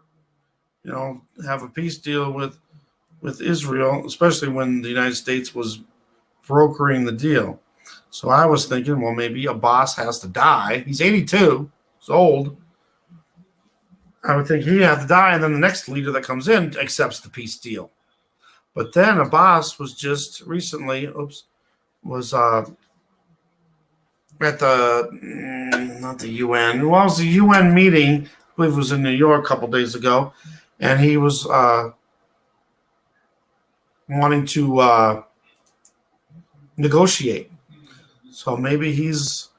have a peace deal with Israel, especially when the United States was brokering the deal. So I was thinking, well, maybe Abbas has to die. He's 82. He's old. I would think he'd have to die, and then the next leader that comes in accepts the peace deal. But then Abbas was just recently, was at the, not the UN, well, it was the UN meeting, I believe it was in New York a couple days ago, and he was wanting to negotiate. So maybe he's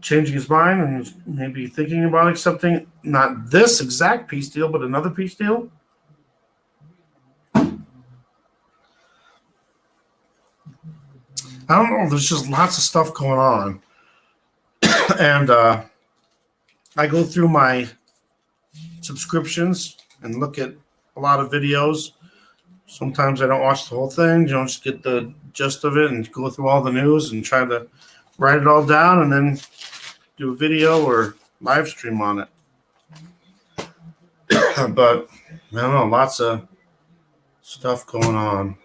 changing his mind and maybe thinking about accepting not this exact peace deal, but another peace deal. I don't know. There's just lots of stuff going on. And I go through my subscriptions and look at a lot of videos. Sometimes I don't watch the whole thing. Just get the gist of it and go through all the news and try to write it all down and then do a video or live stream on it. But I don't know, lots of stuff going on.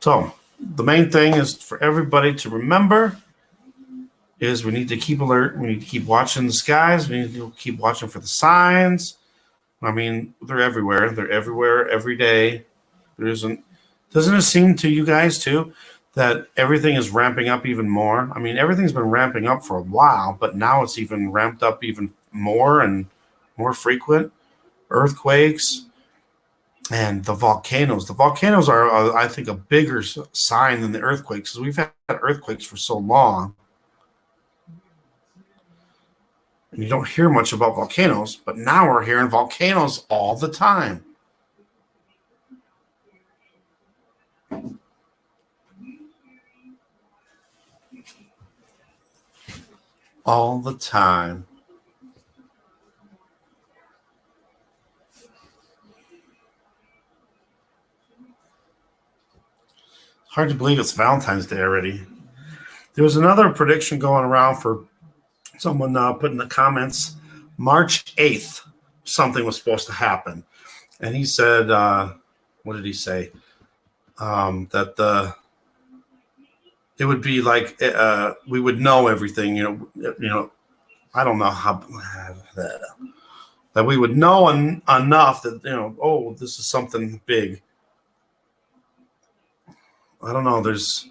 So the main thing is for everybody to remember is we need to keep alert. We need to keep watching the skies. We need to keep watching for the signs. I mean, they're everywhere. They're everywhere every day. Doesn't it seem to you guys too that everything is ramping up even more? I mean, everything's been ramping up for a while, but now it's even ramped up even more and more frequent. Earthquakes and the volcanoes. The volcanoes are, I think, a bigger sign than the earthquakes because we've had earthquakes for so long. And you don't hear much about volcanoes, but now we're hearing volcanoes all the time. All the time. Hard to believe it's Valentine's Day already. There was another prediction going around for someone put in the comments, March 8th, something was supposed to happen. And he said, what did he say? That it would be like we would know everything, I don't know how that we would know enough that, oh, this is something big. I don't know. There's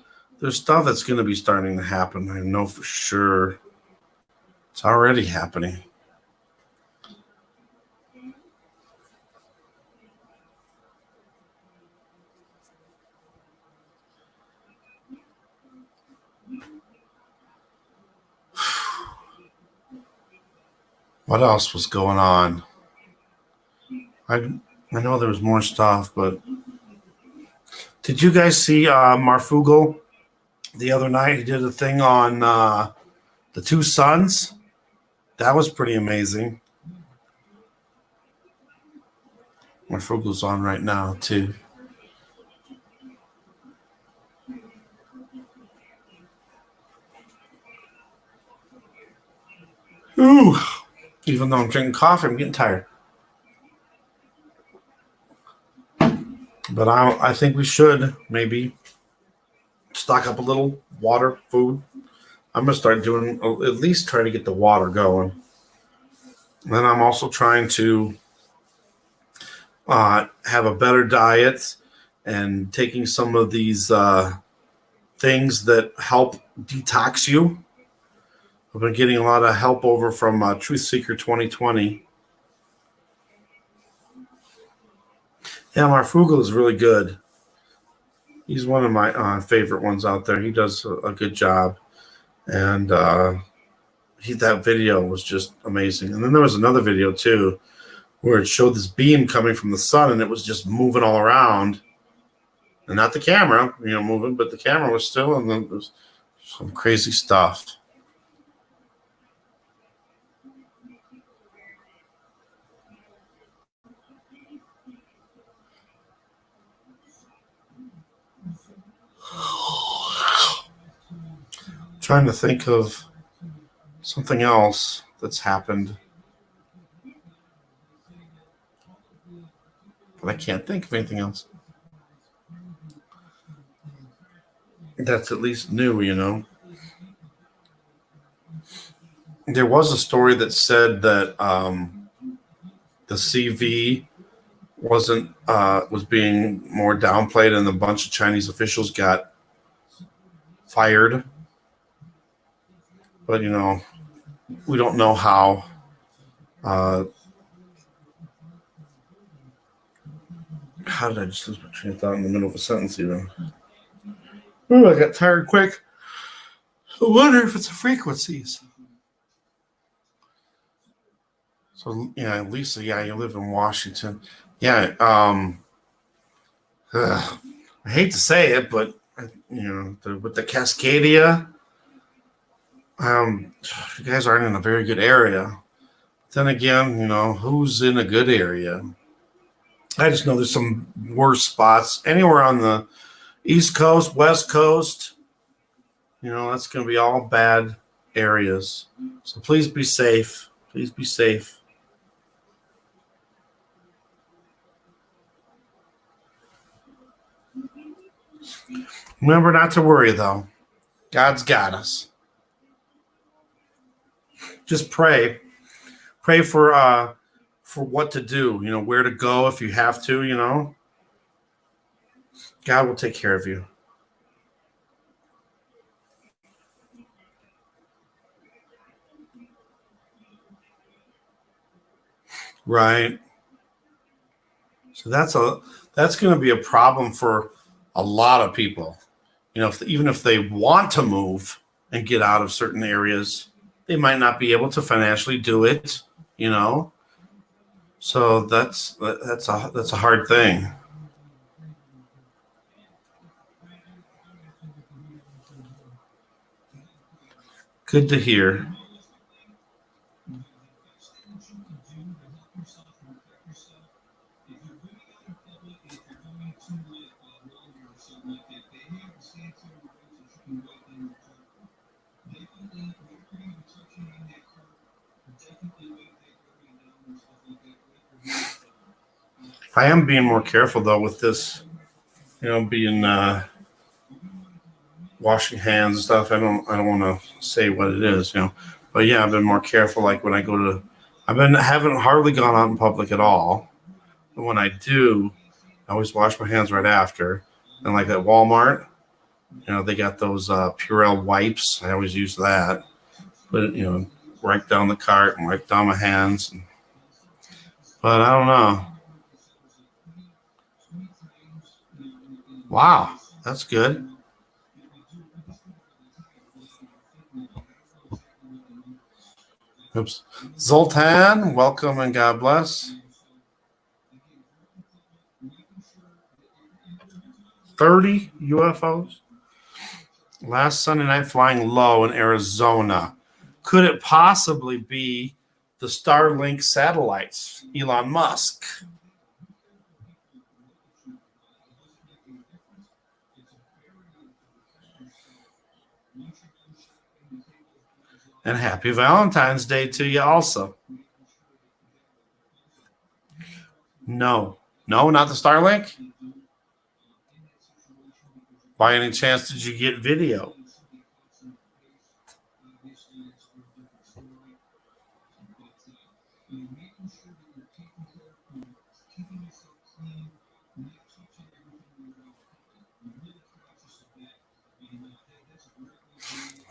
stuff that's going to be starting to happen. I know for sure. It's already happening. What else was going on? I know there was more stuff, but did you guys see Marfugel the other night? He did a thing on the two sons. That was pretty amazing. Marfugel's on right now, too. Ooh. Even though I'm drinking coffee, I'm getting tired. But I think we should maybe stock up a little water, food. I'm gonna start doing at least try to get the water going. Then I'm also trying to have a better diet and taking some of these things that help detox you. I've been getting a lot of help over from Truth Seeker 2020. Yeah, Marfugal is really good. He's one of my favorite ones out there. He does a good job. And that video was just amazing. And then there was another video too where it showed this beam coming from the sun and it was just moving all around. And not the camera, moving, but the camera was still, and then there was some crazy stuff. Trying to think of something else that's happened, but I can't think of anything else that's at least new. There was a story that said that the CV was being more downplayed, and a bunch of Chinese officials got fired. But we don't know how. How did I just lose my train of thought in the middle of a sentence even? Ooh, I got tired quick. I wonder if it's the frequencies. So, yeah, Lisa, you live in Washington. Yeah, I hate to say it, but, with the Cascadia, you guys aren't in a very good area. Then again, who's in a good area? I just know there's some worse spots. Anywhere on the East Coast, West Coast, that's going to be all bad areas. So please be safe. Please be safe. Remember not to worry, though. God's got us. Just pray. Pray for what to do, where to go if you have to, God will take care of you. Right. So that's going to be a problem for a lot of people. Even if they want to move and get out of certain areas, they might not be able to financially do it, So that's a hard thing. Good to hear. I am being more careful though with this, being washing hands and stuff. I don't want to say what it is, but yeah, I've been more careful. Like when I haven't hardly gone out in public at all. But when I do, I always wash my hands right after. And like at Walmart, they got those Purell wipes. I always use that. Put it, right down the cart and wipe down my hands. But I don't know. Wow, that's good. Oops. Zoltan, welcome and God bless. 30 UFOs. Last Sunday night flying low in Arizona. Could it possibly be the Starlink satellites? Elon Musk. And happy Valentine's Day to you also. No, not the Starlink. By any chance, did you get video?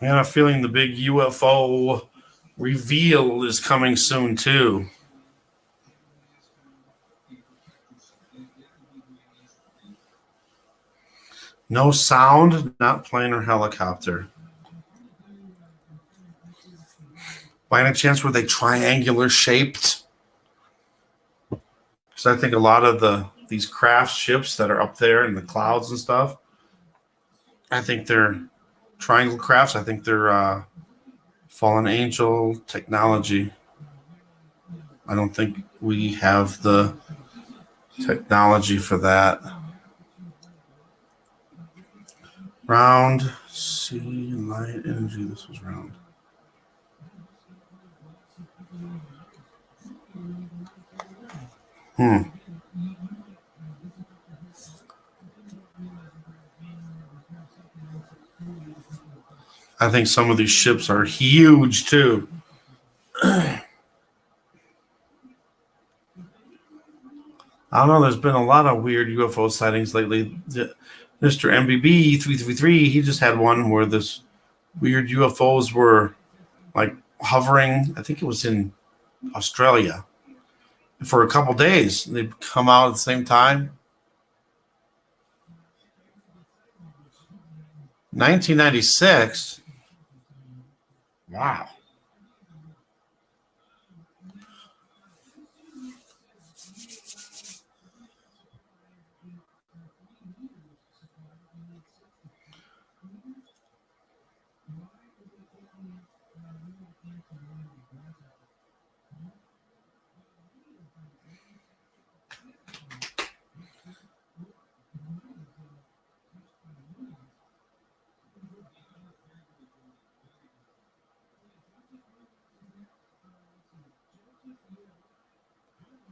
I have a feeling the big UFO reveal is coming soon too. No sound, not plane or helicopter. By any chance, were they triangular shaped? Because I think a lot of these craft ships that are up there in the clouds and stuff, I think they're triangle crafts. I think they're fallen angel technology. I don't think we have the technology for that. Round, sea, light, energy. This was round. I think some of these ships are huge too. I don't know. There's been a lot of weird UFO sightings lately. Mr. MBB 333, he just had one where this weird UFOs were like hovering. I think it was in Australia for a couple days. They'd come out at the same time. 1996. Wow.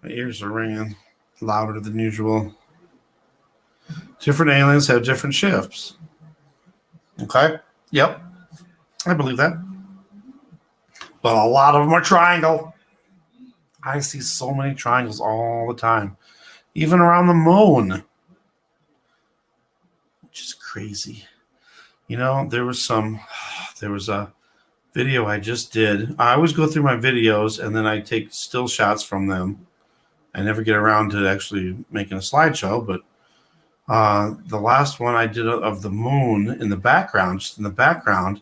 My ears are ringing louder than usual. Different aliens have different shifts. Okay. Yep. I believe that. But a lot of them are triangle. I see so many triangles all the time, even around the moon, which is crazy. You know, there was a video I just did. I always go through my videos and then I take still shots from them. I never get around to actually making a slideshow, but the last one I did of the moon in the background, just in the background,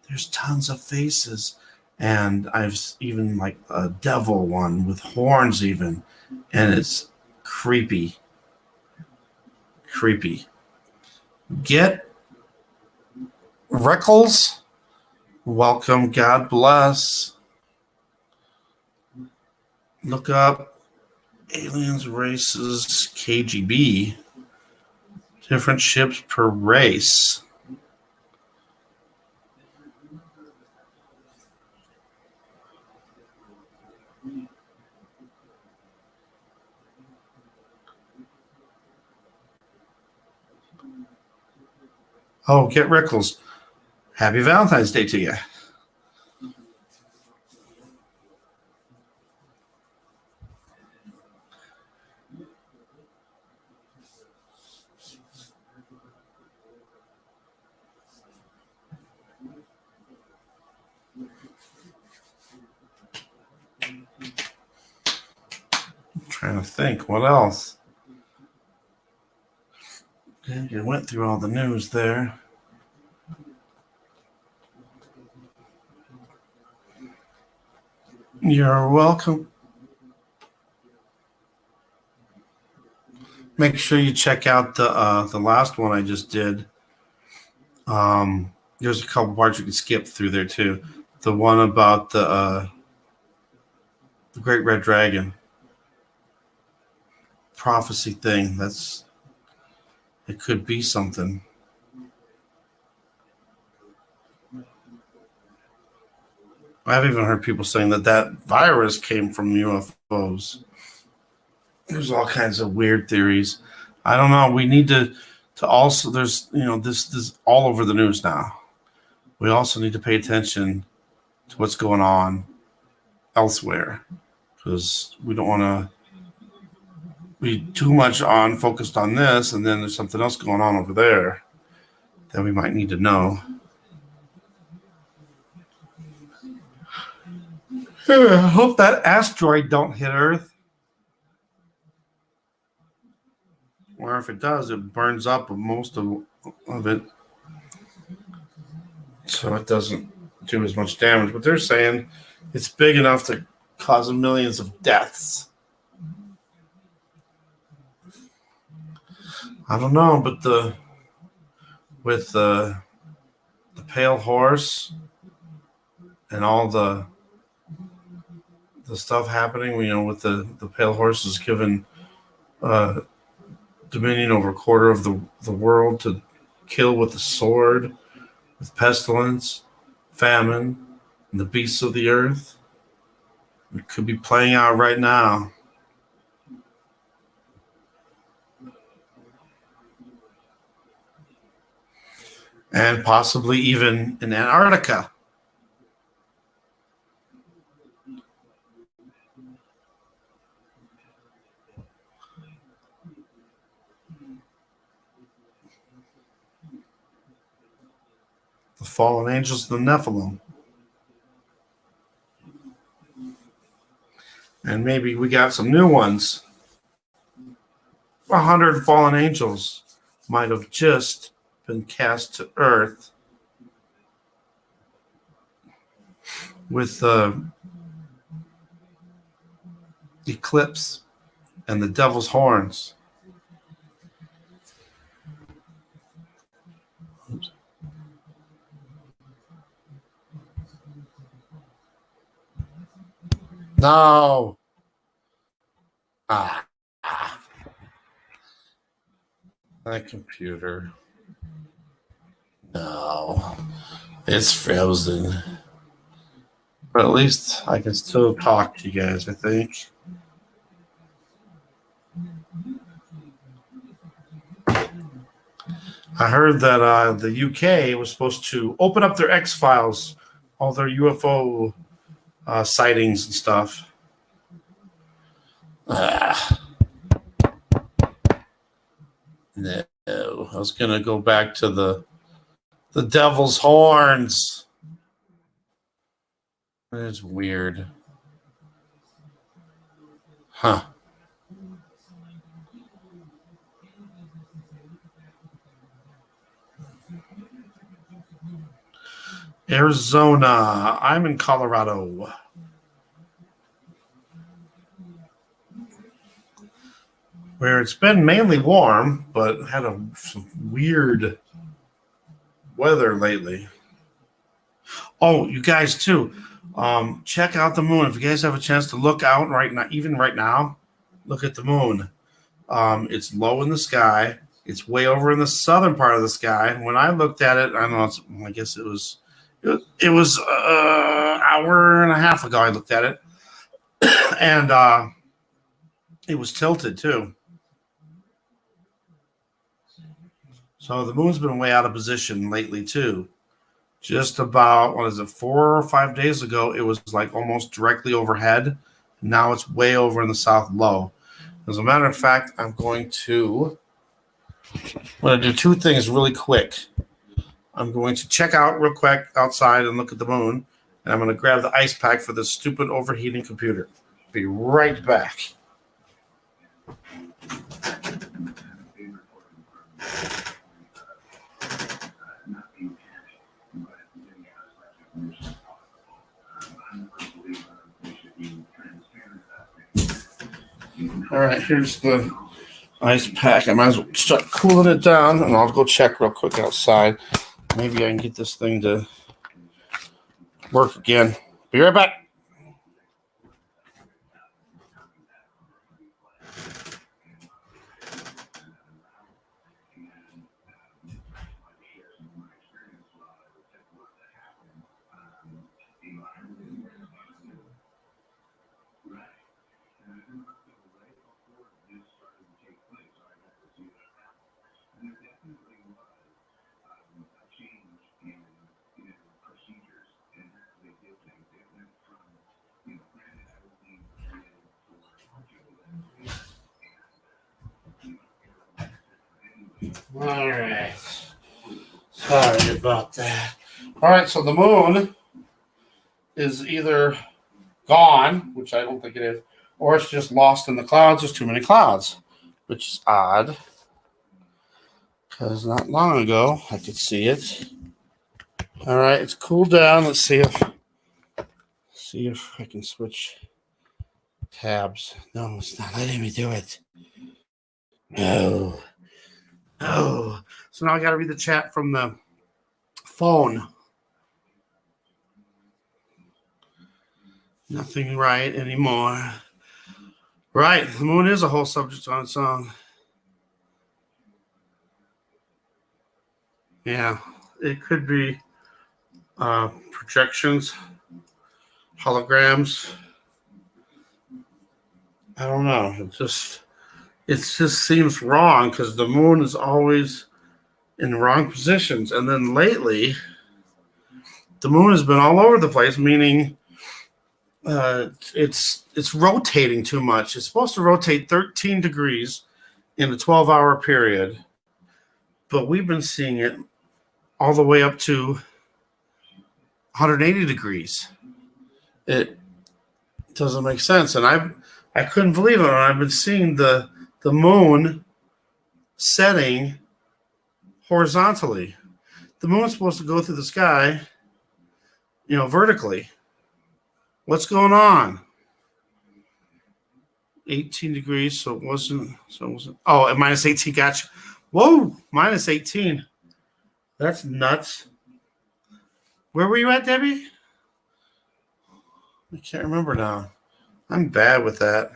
there's tons of faces. And I've even like a devil one with horns even. And it's creepy. Creepy. Get Rickles. Welcome. God bless. Look up aliens, races, KGB. Different ships per race. Oh, get Rickles. Happy Valentine's Day to you. Trying to think, what else? Okay, you went through all the news there. You're welcome. Make sure you check out the last one I just did. There's a couple parts you can skip through there too. The one about the Great Red Dragon prophecy thing. It could be something. I've even heard people saying that virus came from UFOs. There's all kinds of weird theories. I don't know. We need to also, there's, this all over the news now. We also need to pay attention to what's going on elsewhere, because we don't want to be too much focused on this, and then there's something else going on over there that we might need to know. I hope that asteroid don't hit Earth. Or if it does, it burns up most of it. So it doesn't do as much damage. But they're saying it's big enough to cause millions of deaths. I don't know, but with the pale horse and all the stuff happening, with the pale horse is given dominion over a quarter of the world to kill with the sword, with pestilence, famine, and the beasts of the earth. It could be playing out right now. And possibly even in Antarctica. The fallen angels, the Nephilim. And maybe we got some new ones. 100 fallen angels might have just been cast to earth with the eclipse and the devil's horns. Oops. No. My computer. No. It's frozen. But at least I can still talk to you guys, I think. I heard that the UK was supposed to open up their X-Files, all their UFO sightings and stuff. No, I was going to go back to the devil's horns. It's weird. Huh. Arizona. I'm in Colorado. Where it's been mainly warm, but had some weird weather lately. Oh, you guys too. Check out the moon. If you guys have a chance to look out right now, even right now, look at the moon. It's low in the sky. It's way over in the southern part of the sky. When I looked at it, I don't know. I guess it was an hour and a half ago. I looked at it, and it was tilted too. So the moon's been way out of position lately too. Just about, 4 or 5 days ago, it was like almost directly overhead. Now it's way over in the south low. As a matter of fact, I'm going to do two things really quick. I'm going to check out real quick outside and look at the moon, and I'm going to grab the ice pack for this stupid overheating computer. Be right back. All right, here's the ice pack. I might as well start cooling it down, and I'll go check real quick outside. Maybe I can get this thing to work again. Be right back. All right. Sorry about that. All right, so the moon is either gone, which I don't think it is, or it's just lost in the clouds. There's too many clouds, which is odd. Because not long ago, I could see it. All right, it's cooled down. Let's see if I can switch tabs. No, it's not letting me do it. No. No. So now I got to read the chat from the phone. Nothing right anymore. Right, the moon is a whole subject on its own. Yeah, it could be projections, holograms. I don't know. It just seems wrong because the moon is always in the wrong positions, and then lately, the moon has been all over the place. Meaning, it's rotating too much. It's supposed to rotate 13 degrees in a 12-hour period, but we've been seeing it all the way up to 180 degrees. It doesn't make sense. And I couldn't believe it. And I've been seeing the moon setting horizontally. The moon's supposed to go through the sky, vertically. What's going on? 18 degrees, so it wasn't. Oh, at minus 18, gotcha. Whoa, minus 18. That's nuts. Where were you at, Debbie? I can't remember now. I'm bad with that.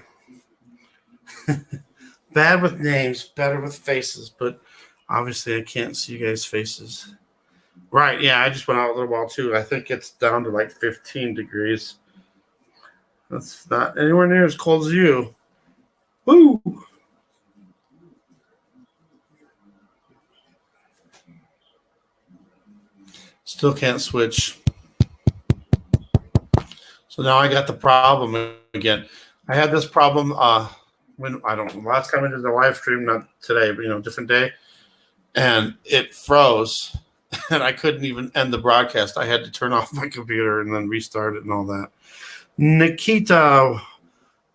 Bad with names, better with faces, but obviously I can't see you guys' faces. Right, yeah, I just went out a little while too. I think it's down to like 15 degrees. That's not anywhere near as cold as you. Woo! Still can't switch. So now I got the problem again. I had this problem last time I did the live stream, not today, but different day, and it froze, and I couldn't even end the broadcast. I had to turn off my computer and then restart it and all that. Nikita,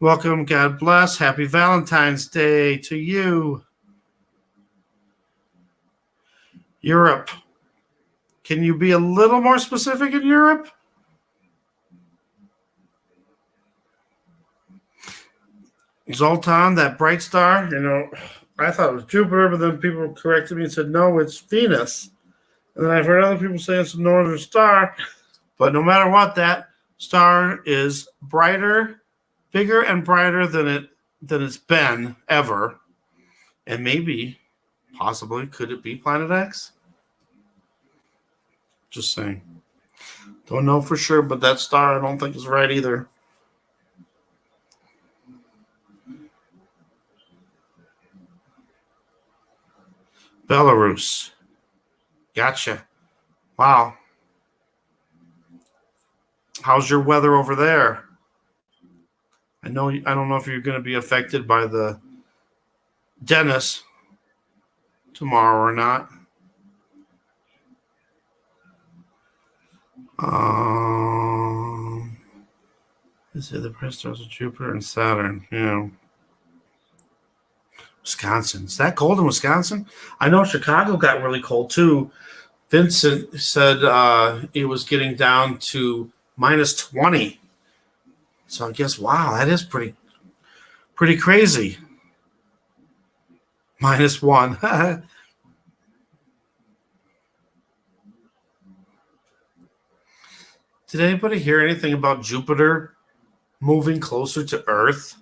welcome. God bless. Happy Valentine's Day to you. Europe. Can you be a little more specific in Europe? Zoltan, that bright star, I thought it was Jupiter, but then people corrected me and said, no, it's Venus. And then I've heard other people say it's a northern star. But no matter what, that star is brighter, bigger and brighter than it's been ever. And maybe, possibly, could it be Planet X? Just saying. Don't know for sure, but that star I don't think is right either. Belarus. Gotcha. Wow. How's your weather over there? I don't know if you're going to be affected by the Dennis tomorrow or not. Let's say the bright stars of Jupiter and Saturn. Wisconsin. Is that cold in Wisconsin? I know Chicago got really cold too. Vincent said it was getting down to minus 20. So I guess, wow, that is pretty crazy. Minus 1. Did anybody hear anything about Jupiter moving closer to Earth?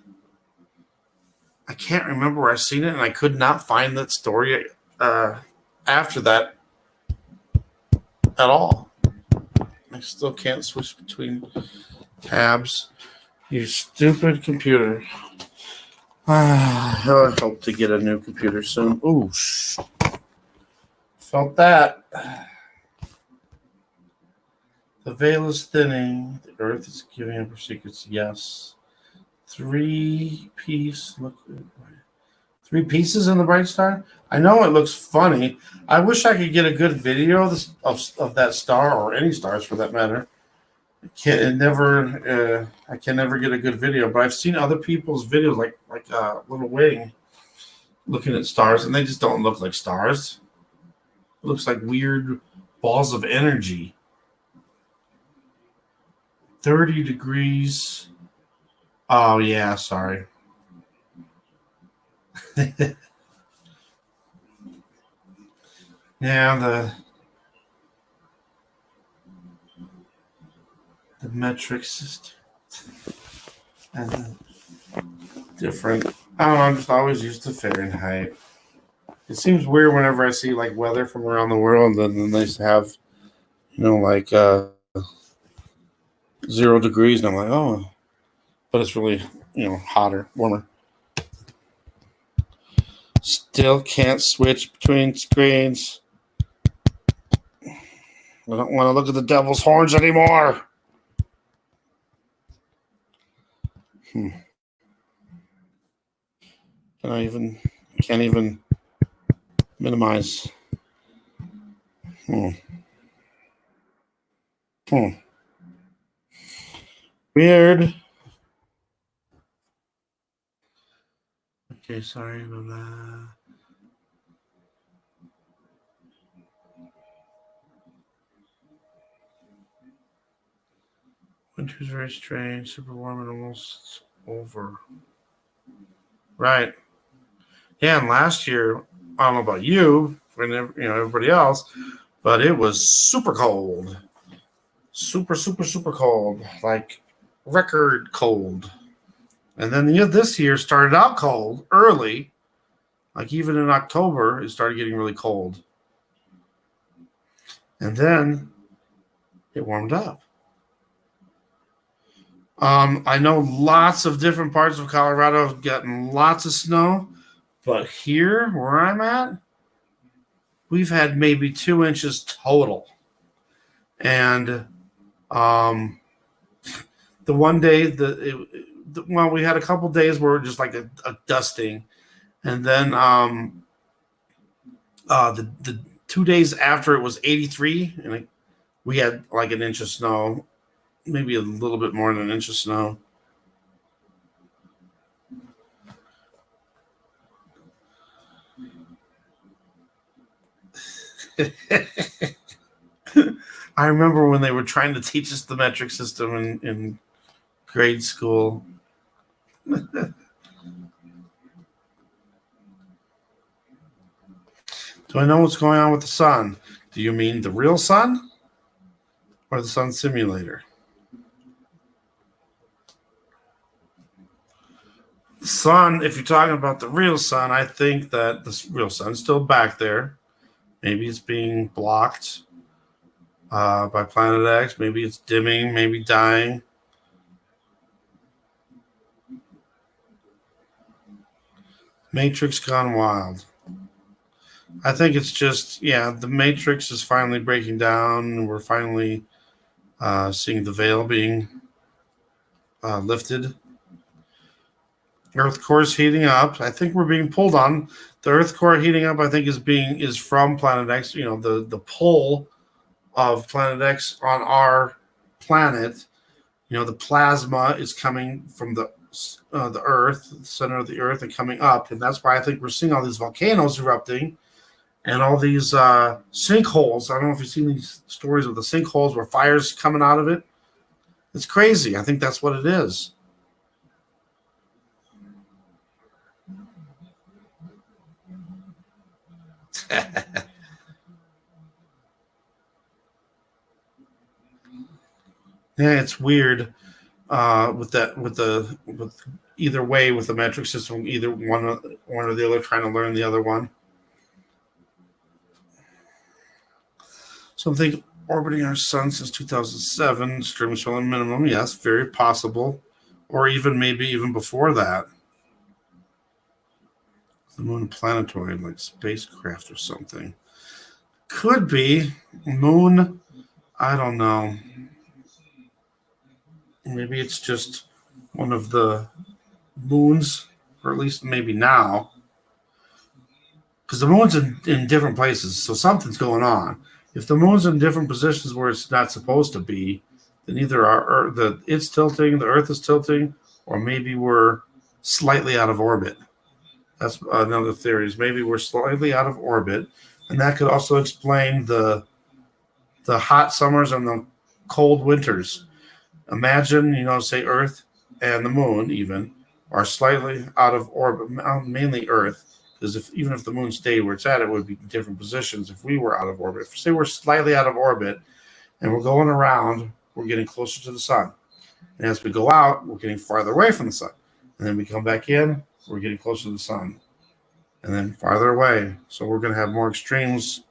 I can't remember where I've seen it, and I could not find that story after that at all. I still can't switch between tabs. You stupid computer. I hope to get a new computer soon. Ooh, felt that. The veil is thinning. The earth is giving up her secrets. Yes. 3 pieces in the bright star. I know it looks funny. I wish I could get a good video of that star, or any stars for that matter, I can never get a good video, but I've seen other people's videos like Little Wing looking at stars, and they just don't look like stars. It looks like weird balls of energy. 30 degrees. Oh yeah, sorry. Yeah, the metric system and different. I don't know. I'm just always used to Fahrenheit. It seems weird whenever I see like weather from around the world, and then they have, like 0 degrees, and I'm like, oh, but it's really, hotter, warmer. Still can't switch between screens. I don't want to look at the devil's horns anymore. Can't even minimize. Weird. Okay, sorry about that. Winter's very strange, super warm and almost over. Right. Yeah, and last year, I don't know about you, and everybody else, but it was super cold. Super, super, super cold. Like record cold. And then this year started out cold early. Like even in October, it started getting really cold. And then it warmed up. I know lots of different parts of Colorado have gotten lots of snow, but here where I'm at, we've had maybe 2 inches total. And the one day, we had a couple days where just like a dusting, and then the 2 days after it was 83, and we had like an inch of snow. Maybe a little bit more than an inch of snow. I remember when they were trying to teach us the metric system in grade school. Do I know what's going on with the sun? Do you mean the real sun or the sun simulator? Sun, if you're talking about the real sun, I think that the real sun's still back there. Maybe it's being blocked by Planet X. Maybe it's dimming, maybe dying. Matrix gone wild. I think it's just, the Matrix is finally breaking down. We're finally seeing the veil being lifted. Earth core is heating up. I think we're being pulled on. The Earth core heating up, I think, is from Planet X. The pull of Planet X on our planet. The plasma is coming from the Earth, the center of the Earth, and coming up, and that's why I think we're seeing all these volcanoes erupting and all these sinkholes. I don't know if you've seen these stories of the sinkholes where fire's coming out of it. It's crazy. I think that's what it is. Yeah, it's weird with either way with the metric system, either one or the other trying to learn the other one. So I think orbiting our sun since 2007, streaming showing minimum, yes, very possible, or maybe even before that. The moon planetoid, like spacecraft or something. Could be. Moon, I don't know. Maybe it's just one of the moons, or at least maybe now. Because the moon's in different places, so something's going on. If the moon's in different positions where it's not supposed to be, then either it's tilting, the Earth is tilting, or maybe we're slightly out of orbit. That's another theory. Is maybe we're slightly out of orbit, and that could also explain the hot summers and the cold winters. Imagine, say Earth and the Moon even are slightly out of orbit, mainly Earth, because even if the Moon stayed where it's at, it would be different positions. If we were out of orbit, say we're slightly out of orbit, and we're going around, we're getting closer to the sun, and as we go out, we're getting farther away from the sun, and then we come back in, we're getting closer to the sun, and then farther away. So we're going to have more extremes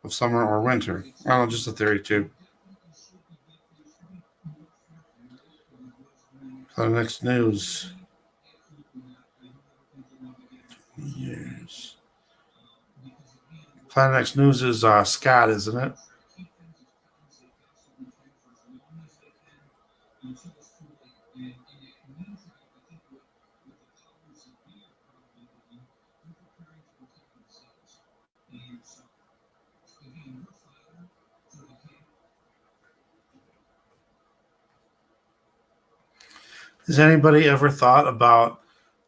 of summer or winter. I don't know, just a theory too. The next news. Years. Planet X News is Scott, isn't it? Has anybody ever thought about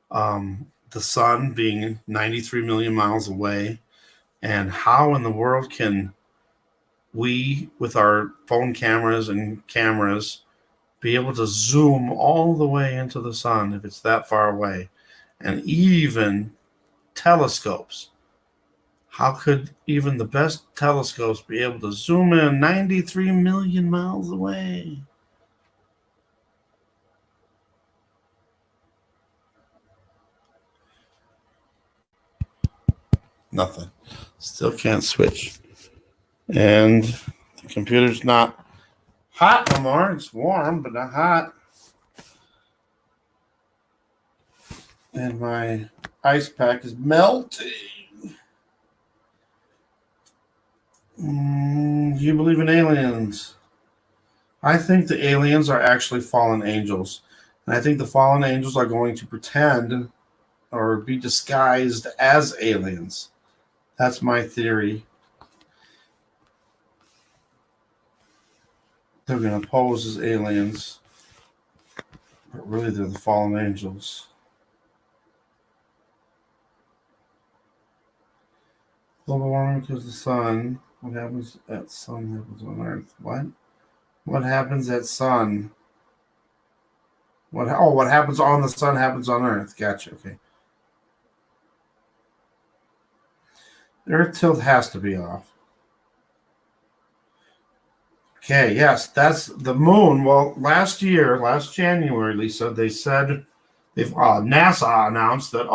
the sun being 93 million miles away, and how in the world can we, with our phone cameras and cameras, be able to zoom all the way into the sun if it's that far away? And even telescopes. How could even the best telescopes be able to zoom in 93 million miles away? Nothing. Still can't switch. And the computer's not hot no more. It's warm, but not hot. And my ice pack is melting. You believe in aliens? I think the aliens are actually fallen angels. And I think the fallen angels are going to pretend or be disguised as aliens. That's my theory. They're going to pose as aliens, but really they're the fallen angels. Global warming because the sun. What happens at sun happens on Earth. What? What happens at sun? What happens on the sun happens on Earth. Gotcha. Okay. The Earth tilt has to be off. Okay, yes, that's the moon. Well, last January, Lisa, they said NASA announced that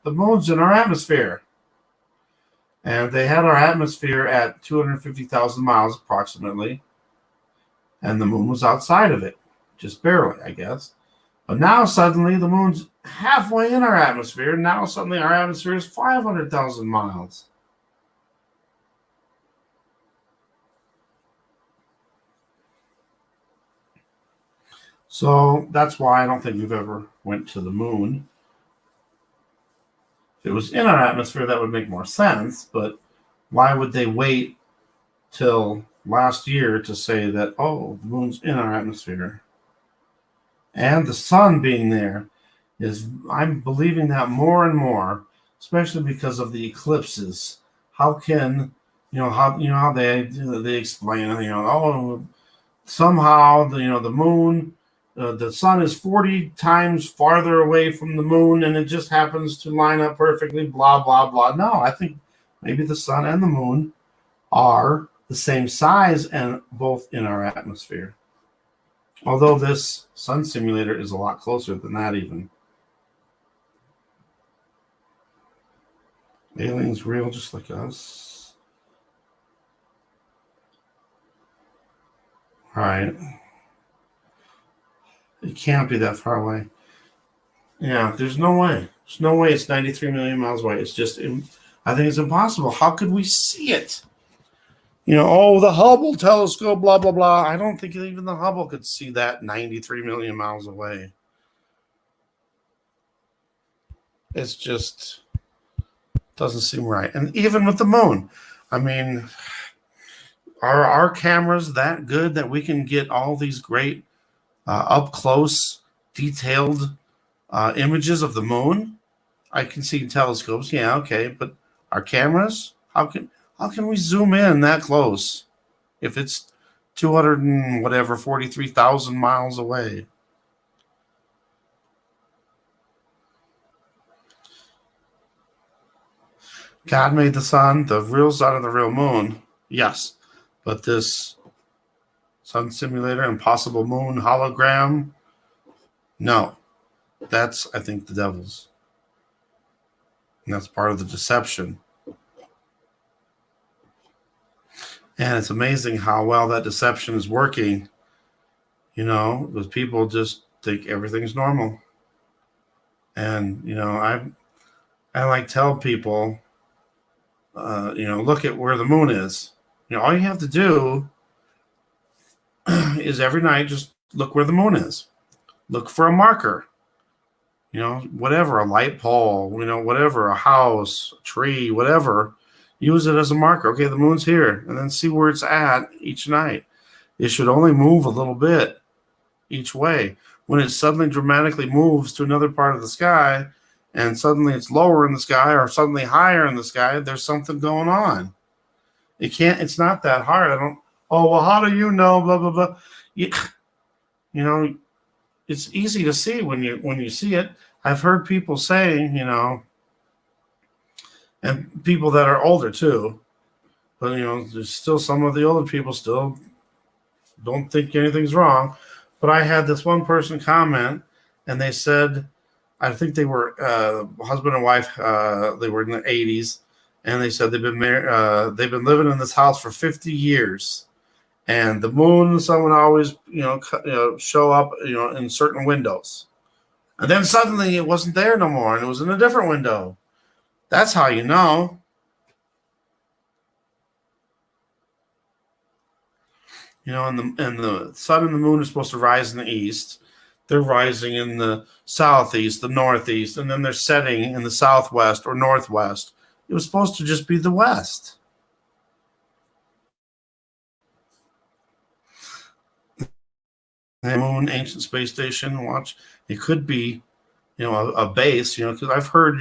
the moon's in our atmosphere, and they had our atmosphere at 250,000 miles approximately, and the moon was outside of it, just barely, I guess. But now suddenly the moon's halfway in our atmosphere. Now suddenly our atmosphere is 500,000 miles. So that's why I don't think we've ever went to the moon. If it was in our atmosphere, that would make more sense. But why would they wait till last year to say that, the moon's in our atmosphere? And the sun being there I'm believing that more and more, especially because of the eclipses. How can, how they explain, somehow, the moon, the sun is 40 times farther away from the moon, and it just happens to line up perfectly, blah, blah, blah. No, I think maybe the sun and the moon are the same size and both in our atmosphere. Although this sun simulator is a lot closer than that even. Aliens real just like us. All right. It can't be that far away. Yeah, there's no way. There's no way it's 93 million miles away. It's just, I think it's impossible. How could we see it? The Hubble telescope, blah, blah, blah. I don't think even the Hubble could see that 93 million miles away. It's just doesn't seem right. And even with the moon, I mean, Are our cameras that good that we can get all these great up close, detailed images of the moon? I can see telescopes, yeah, okay, but our cameras, how can we zoom in that close if it's 200 and whatever 43,000 miles away? God made the sun, the real sun and the real moon. Yes, but this sun simulator and possible moon hologram, no, that's I think the devil's, and that's part of the deception. And it's amazing how well that deception is working, because people just think everything's normal. And, I like tell people, look at where the moon is. All you have to do is every night just look where the moon is. Look for a marker, whatever, a light pole, whatever, a house, a tree, whatever. Use it as a marker. Okay, the moon's here, and then see where it's at each night. It should only move a little bit each way. When it suddenly dramatically moves to another part of the sky, and suddenly it's lower in the sky or suddenly higher in the sky, there's something going on. It's not that hard. How do you know? Blah, blah, blah. It's easy to see when you see it. I've heard people saying, and people that are older too, but there's still some of the older people still don't think anything's wrong. But I had this one person comment, and they said, I think they were husband and wife. They were in the 80s, and they said they've been married. They've been living in this house for 50 years, and the moon and the sun would always, show up, in certain windows, and then suddenly it wasn't there no more, and it was in a different window. That's how you know. And the sun and the moon are supposed to rise in the east. They're rising in the southeast, the northeast, and then they're setting in the southwest or northwest. It was supposed to just be the west. The moon, ancient space station, watch. It could be, a base, because I've heard,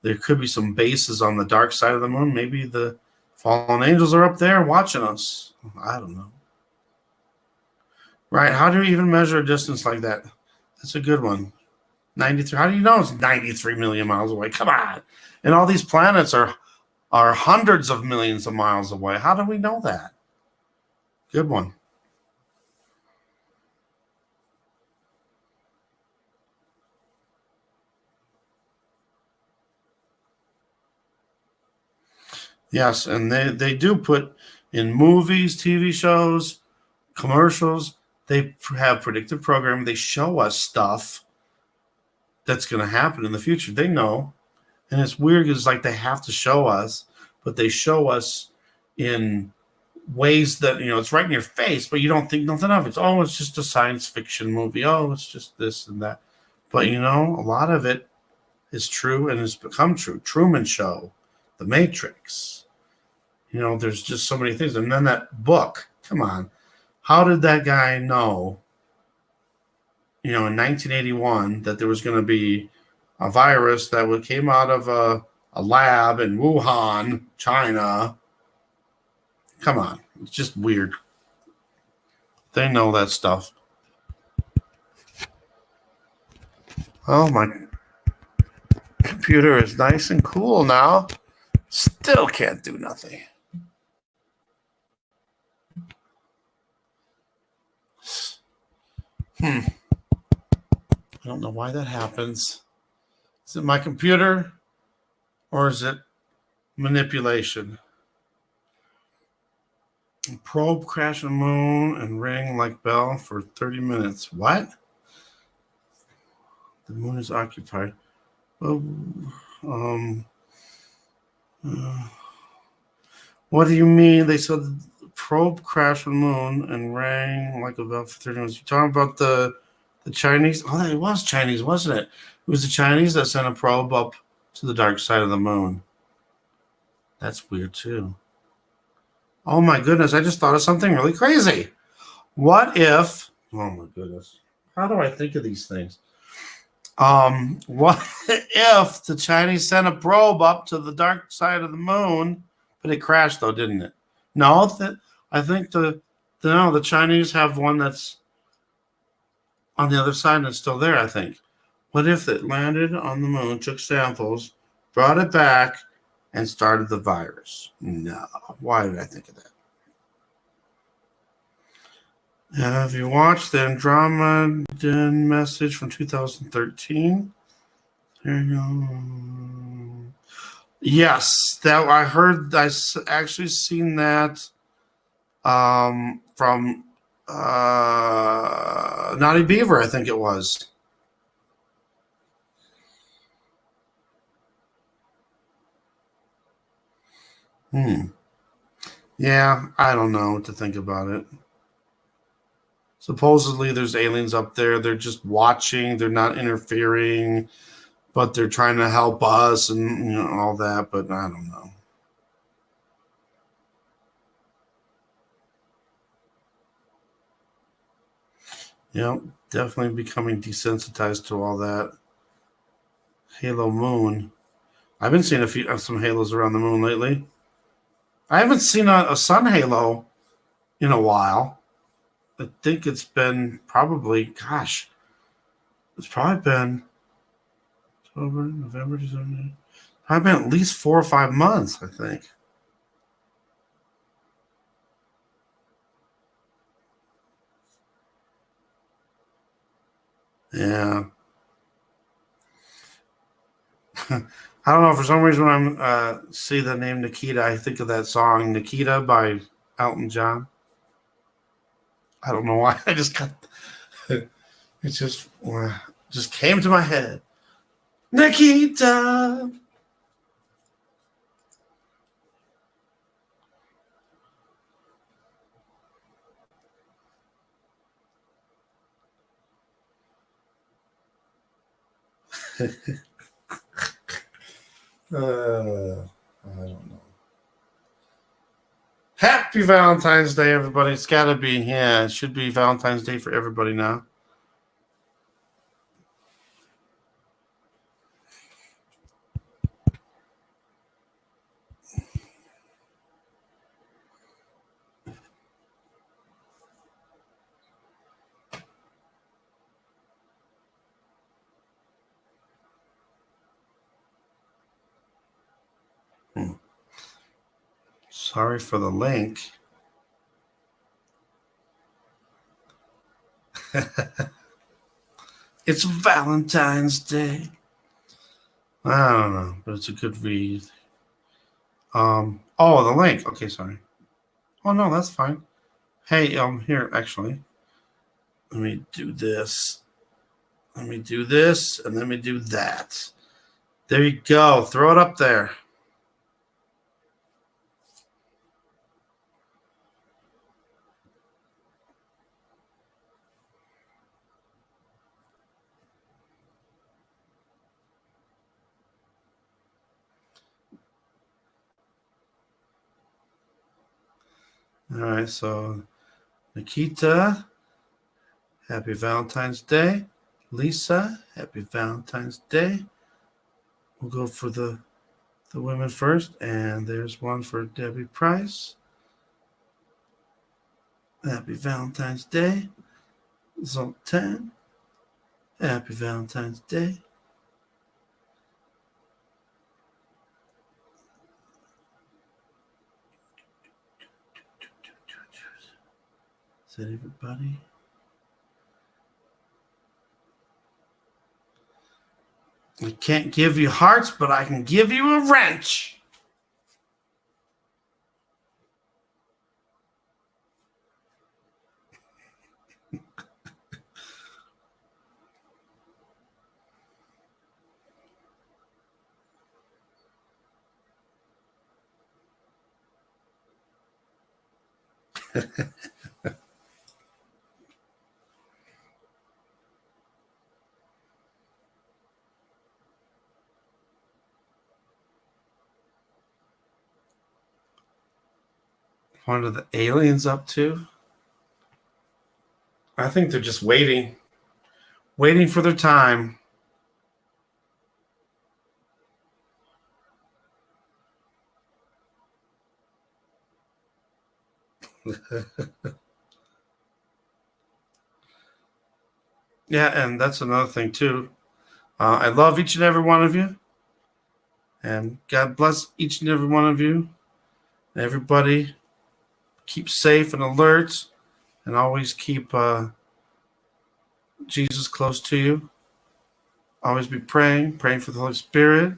there could be some bases on the dark side of the moon. Maybe the fallen angels are up there watching us. I don't know. Right. How do you even measure a distance like that? That's a good one. 93. How do you know it's 93 million miles away? Come on. And all these planets are hundreds of millions of miles away. How do we know that? Good one. Yes, and they do put in movies, TV shows, commercials, they have predictive programming. They show us stuff that's going to happen in the future. They know. And it's weird because like they have to show us, but they show us in ways that, it's right in your face, but you don't think nothing of it. It's just a science fiction movie. It's just this and that. But, a lot of it is true and has become true. Truman Show, The Matrix. There's just so many things. And then that book, come on. How did that guy know, in 1981 that there was going to be a virus that came out of a lab in Wuhan, China? Come on. It's just weird. They know that stuff. Oh, my computer is nice and cool now. Still can't do nothing. I don't know why that happens. Is it my computer or is it manipulation? Probe crash on the moon and rang like bell for 30 minutes. What? The moon is occupied. Well, what do you mean? They said the probe crashed on the moon and rang like a bell for 30 minutes. You talking about the Chinese? Oh, it was Chinese, wasn't it? It was the Chinese that sent a probe up to the dark side of the moon. That's weird too. Oh my goodness, I just thought of something really crazy. What if, oh my goodness, how do I think of these things? What if the Chinese sent a probe up to the dark side of the moon, but it crashed though, didn't it? No, I think the Chinese have one that's on the other side and it's still there, I think. What if it landed on the moon, took samples, brought it back, and started the virus? No. Why did I think of that? Have you watched the Andromeda message from 2013? There you go. Yes, that I heard. Actually seen that from Naughty Beaver, I think it was. Yeah, I don't know what to think about it. Supposedly, there's aliens up there. They're just watching. They're not interfering, but they're trying to help us and all that. But I don't know. Yep, definitely becoming desensitized to all that. Halo Moon. I've been seeing some halos around the moon lately. I haven't seen a sun halo in a while. I think it's been probably, gosh, it's probably been October, November, December. Probably been at least 4 or 5 months, I think. Yeah. I don't know. For some reason, when I see the name Nikita, I think of that song Nikita by Elton John. I don't know why. I just got it. Just came to my head. Nikita. I don't know. Happy Valentine's Day, everybody. It's got to be, yeah, it should be Valentine's Day for everybody now. Sorry for the link. It's Valentine's Day. I don't know, but it's a good read. Oh, the link. Okay, sorry. Oh no, that's fine. Hey, here, actually, let me do this. Let me do this, and let me do that. There you go. Throw it up there. All right, so Nikita, happy Valentine's Day. Lisa, happy Valentine's Day. We'll go for the women first, and there's one for Debbie Price. Happy Valentine's Day. Zoltan, happy Valentine's Day. Is that everybody? I can't give you hearts, but I can give you a wrench. What are the aliens up to? I think they're just waiting for their time. Yeah, and that's another thing too. I love each and every one of you, and God bless each and every one of you. Everybody, keep safe and alert, and always keep Jesus close to you. Always be praying for the Holy Spirit.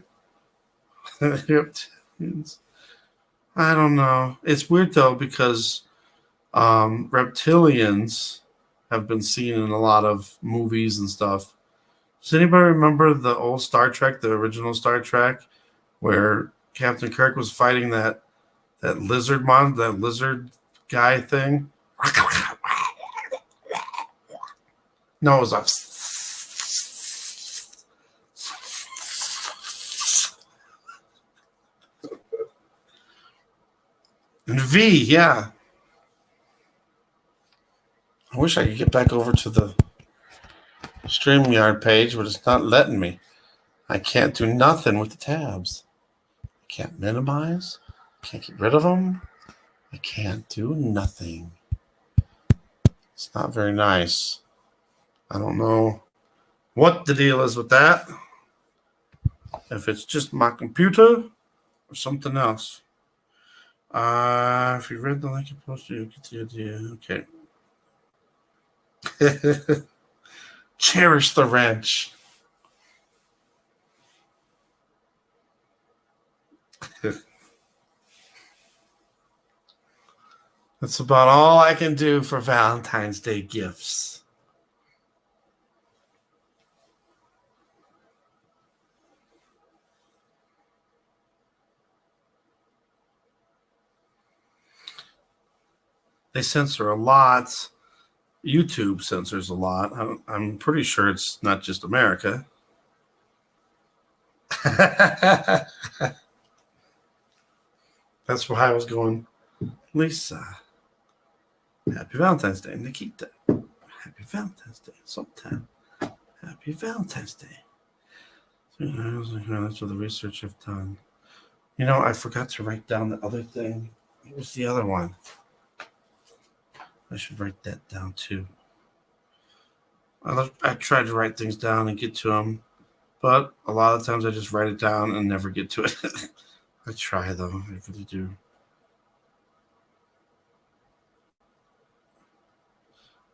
I don't know. It's weird though because reptilians have been seen in a lot of movies and stuff. Does anybody remember the old Star Trek, the original Star Trek, where Captain Kirk was fighting that lizard guy thing? No, it was a and V, yeah. I wish I could get back over to the StreamYard page, but it's not letting me. I can't do nothing with the tabs. I can't minimize. Can't get rid of them. I can't do nothing. It's not very nice. I don't know what the deal is with that. If it's just my computer or something else. If you read the link you posted, you get the idea. Okay. Cherish the wrench. That's about all I can do for Valentine's Day gifts. They censor a lot. YouTube censors a lot. I'm pretty sure it's not just America. That's why I was going, Lisa. Happy Valentine's Day, Nikita. Happy Valentine's Day, Sultan. Happy Valentine's Day. That's what the research I've done. You know, I forgot to write down the other thing. What was the other one? I should write that down too. I try to write things down and get to them, but a lot of times I just write it down and never get to it. I try though, I really do.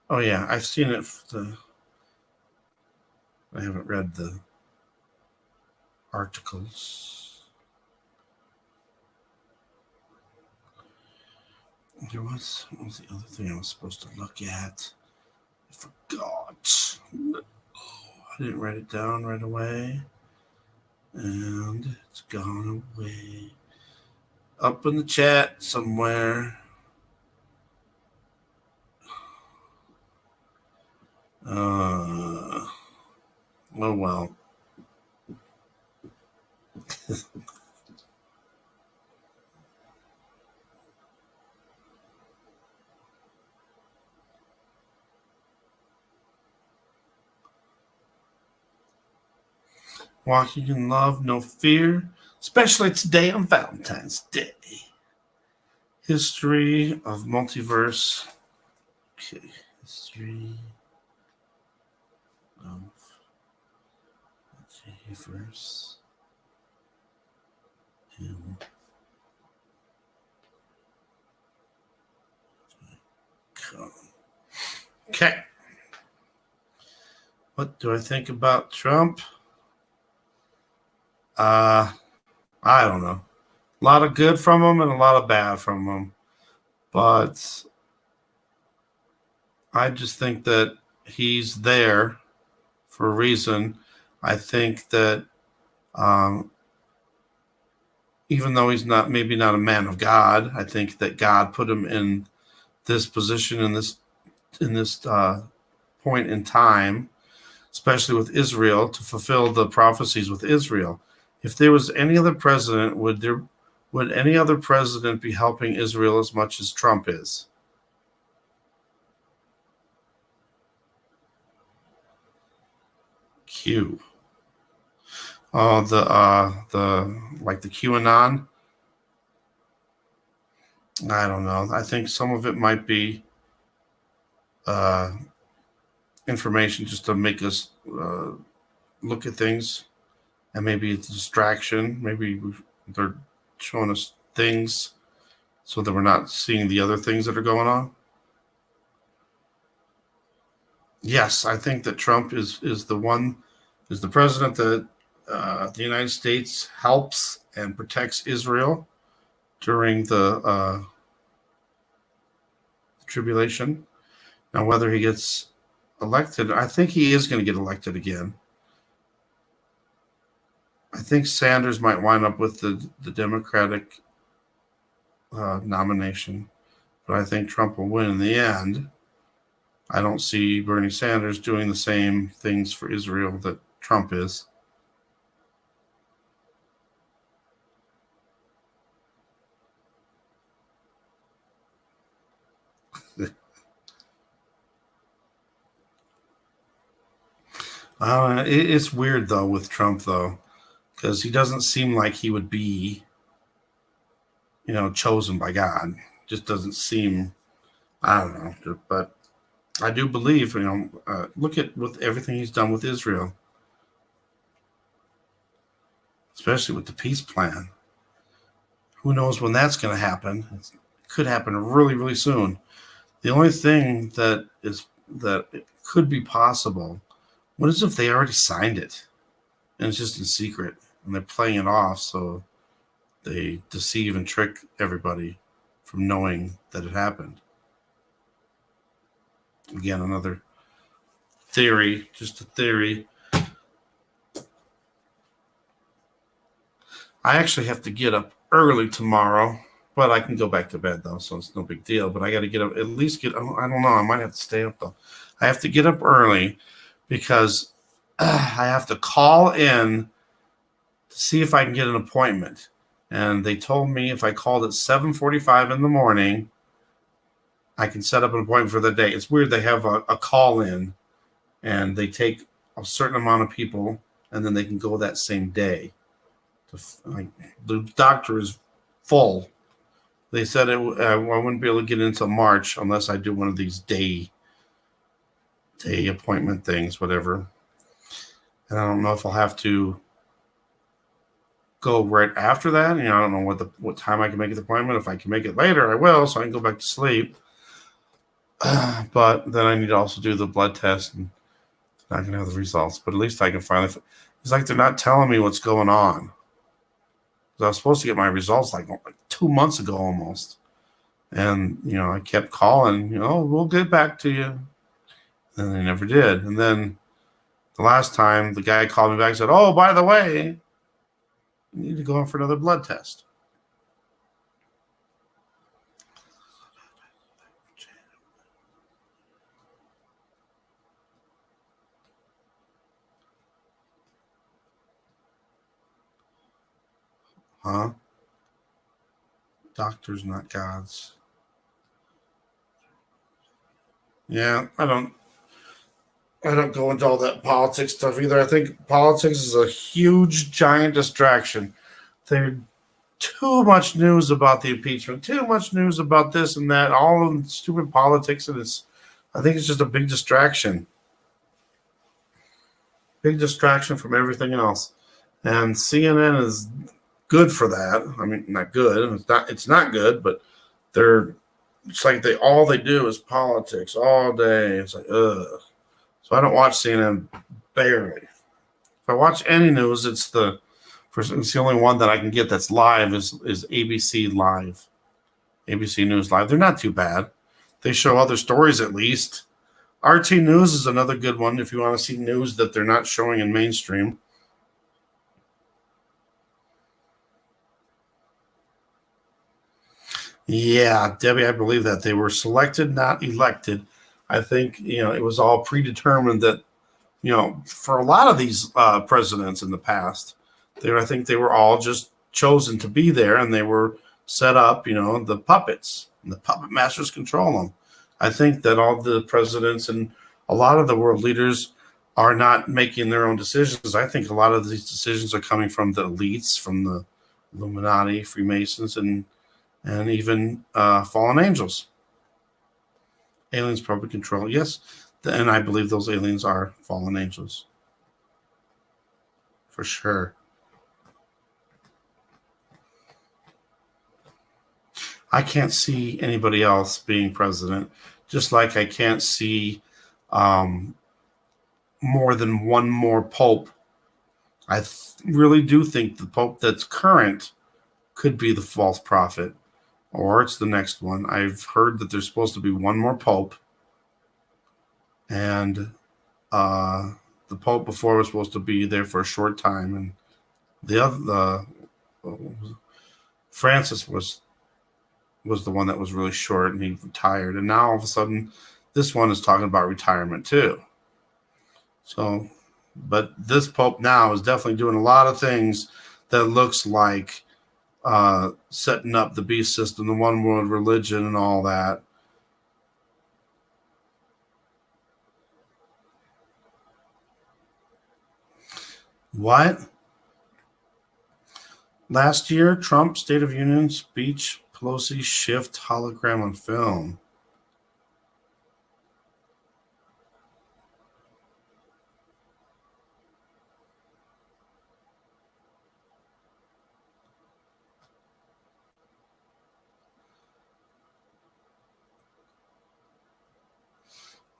Oh yeah, I've seen it. I haven't read the articles. What was the other thing I was supposed to look at? I forgot. Oh, I didn't write it down right away. And it's gone away. Up in the chat somewhere. Oh well. Walking in love, no fear, especially today on Valentine's Day. History of multiverse. Okay, history of multiverse. Okay. What do I think about Trump? I don't know. A lot of good from him and a lot of bad from him. But I just think that he's there for a reason. I think that even though he's maybe not a man of God, I think that God put him in this position in this point in time, especially with Israel, to fulfill the prophecies with Israel. If there was any other president, would Would any other president be helping Israel as much as Trump is? Q. Oh, the like the QAnon. I don't know. I think some of it might be uh, information just to make us look at things, and maybe it's a distraction. Maybe they're showing us things so that we're not seeing the other things that are going on. Yes, I think that Trump is the president that the United States helps and protects Israel during the tribulation. Now, whether he gets elected, I think he is going to get elected again. I think Sanders might wind up with the Democratic nomination, but I think Trump will win in the end. I don't see Bernie Sanders doing the same things for Israel that Trump is. It's weird, though, with Trump, though, because he doesn't seem like he would be, chosen by God. Just doesn't seem, I don't know. But I do believe, look at with everything he's done with Israel, especially with the peace plan. Who knows when that's going to happen? It could happen really, really soon. The only thing that it could be possible, what is if they already signed it and it's just in secret and they're playing it off so they deceive and trick everybody from knowing that it happened? Again, another theory, just a theory. I actually have to get up early tomorrow, but I can go back to bed, though, so it's no big deal. But I got to get up, at least I don't know, I might have to stay up, though. I have to get up early because I have to call in to see if I can get an appointment. And they told me if I called at 7:45 in the morning, I can set up an appointment for the day. It's weird. They have a call in and they take a certain amount of people and then they can go that same day. The doctor is full. They said I wouldn't be able to get in until March unless I do one of these day appointment things, whatever. And I don't know if I'll have to go right after that. I don't know what time I can make the appointment. If I can make it later, I will, so I can go back to sleep. But then I need to also do the blood test, and I'm not going to have the results. But at least I can finally. It's like they're not telling me what's going on. I was supposed to get my results like 2 months ago almost. And, I kept calling, we'll get back to you. And they never did. And then the last time the guy called me back and said, oh, by the way, you need to go in for another blood test. Huh? Doctors, not gods. Yeah, I don't go into all that politics stuff either. I think politics is a huge, giant distraction. There's too much news about the impeachment, too much news about this and that, all of the stupid politics, and I think it's just a big distraction. Big distraction from everything else. And CNN is good for that. I mean, not good. It's not good, but it's like all they do is politics all day. It's like, ugh. So I don't watch CNN barely. If I watch any news, it's the only one that I can get that's live is ABC Live. ABC News Live. They're not too bad. They show other stories at least. RT News is another good one if you want to see news that they're not showing in mainstream. Yeah, Debbie, I believe that they were selected, not elected. I think, it was all predetermined that, for a lot of these presidents in the past, I think they were all just chosen to be there, and they were set up, the puppets, and the puppet masters control them. I think that all the presidents and a lot of the world leaders are not making their own decisions. I think a lot of these decisions are coming from the elites, from the Illuminati, Freemasons, and even fallen angels. Aliens probably control. Yes, and I believe those aliens are fallen angels. For sure. I can't see anybody else being president, just like I can't see more than one more pope. I really do think the pope that's current could be the false prophet, or it's the next one. I've heard that there's supposed to be one more pope, and the pope before was supposed to be there for a short time, and the Francis was the one that was really short, and he retired, and now all of a sudden this one is talking about retirement too. So, but this pope now is definitely doing a lot of things that looks like setting up the beast system, the one world religion, and all that. What? Last year, Trump State of Union speech, Pelosi shift hologram on film.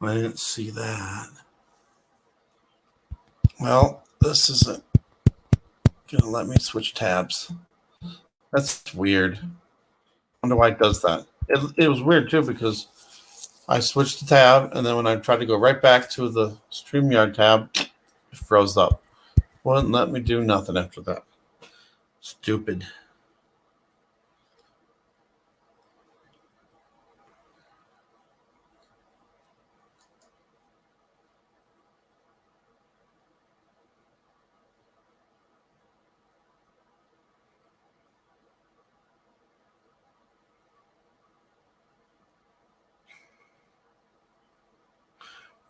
I didn't see that. Well, this isn't going to let me switch tabs. That's weird. I wonder why it does that. It was weird, too, because I switched the tab, and then when I tried to go right back to the StreamYard tab, it froze up. Wouldn't let me do nothing after that. Stupid.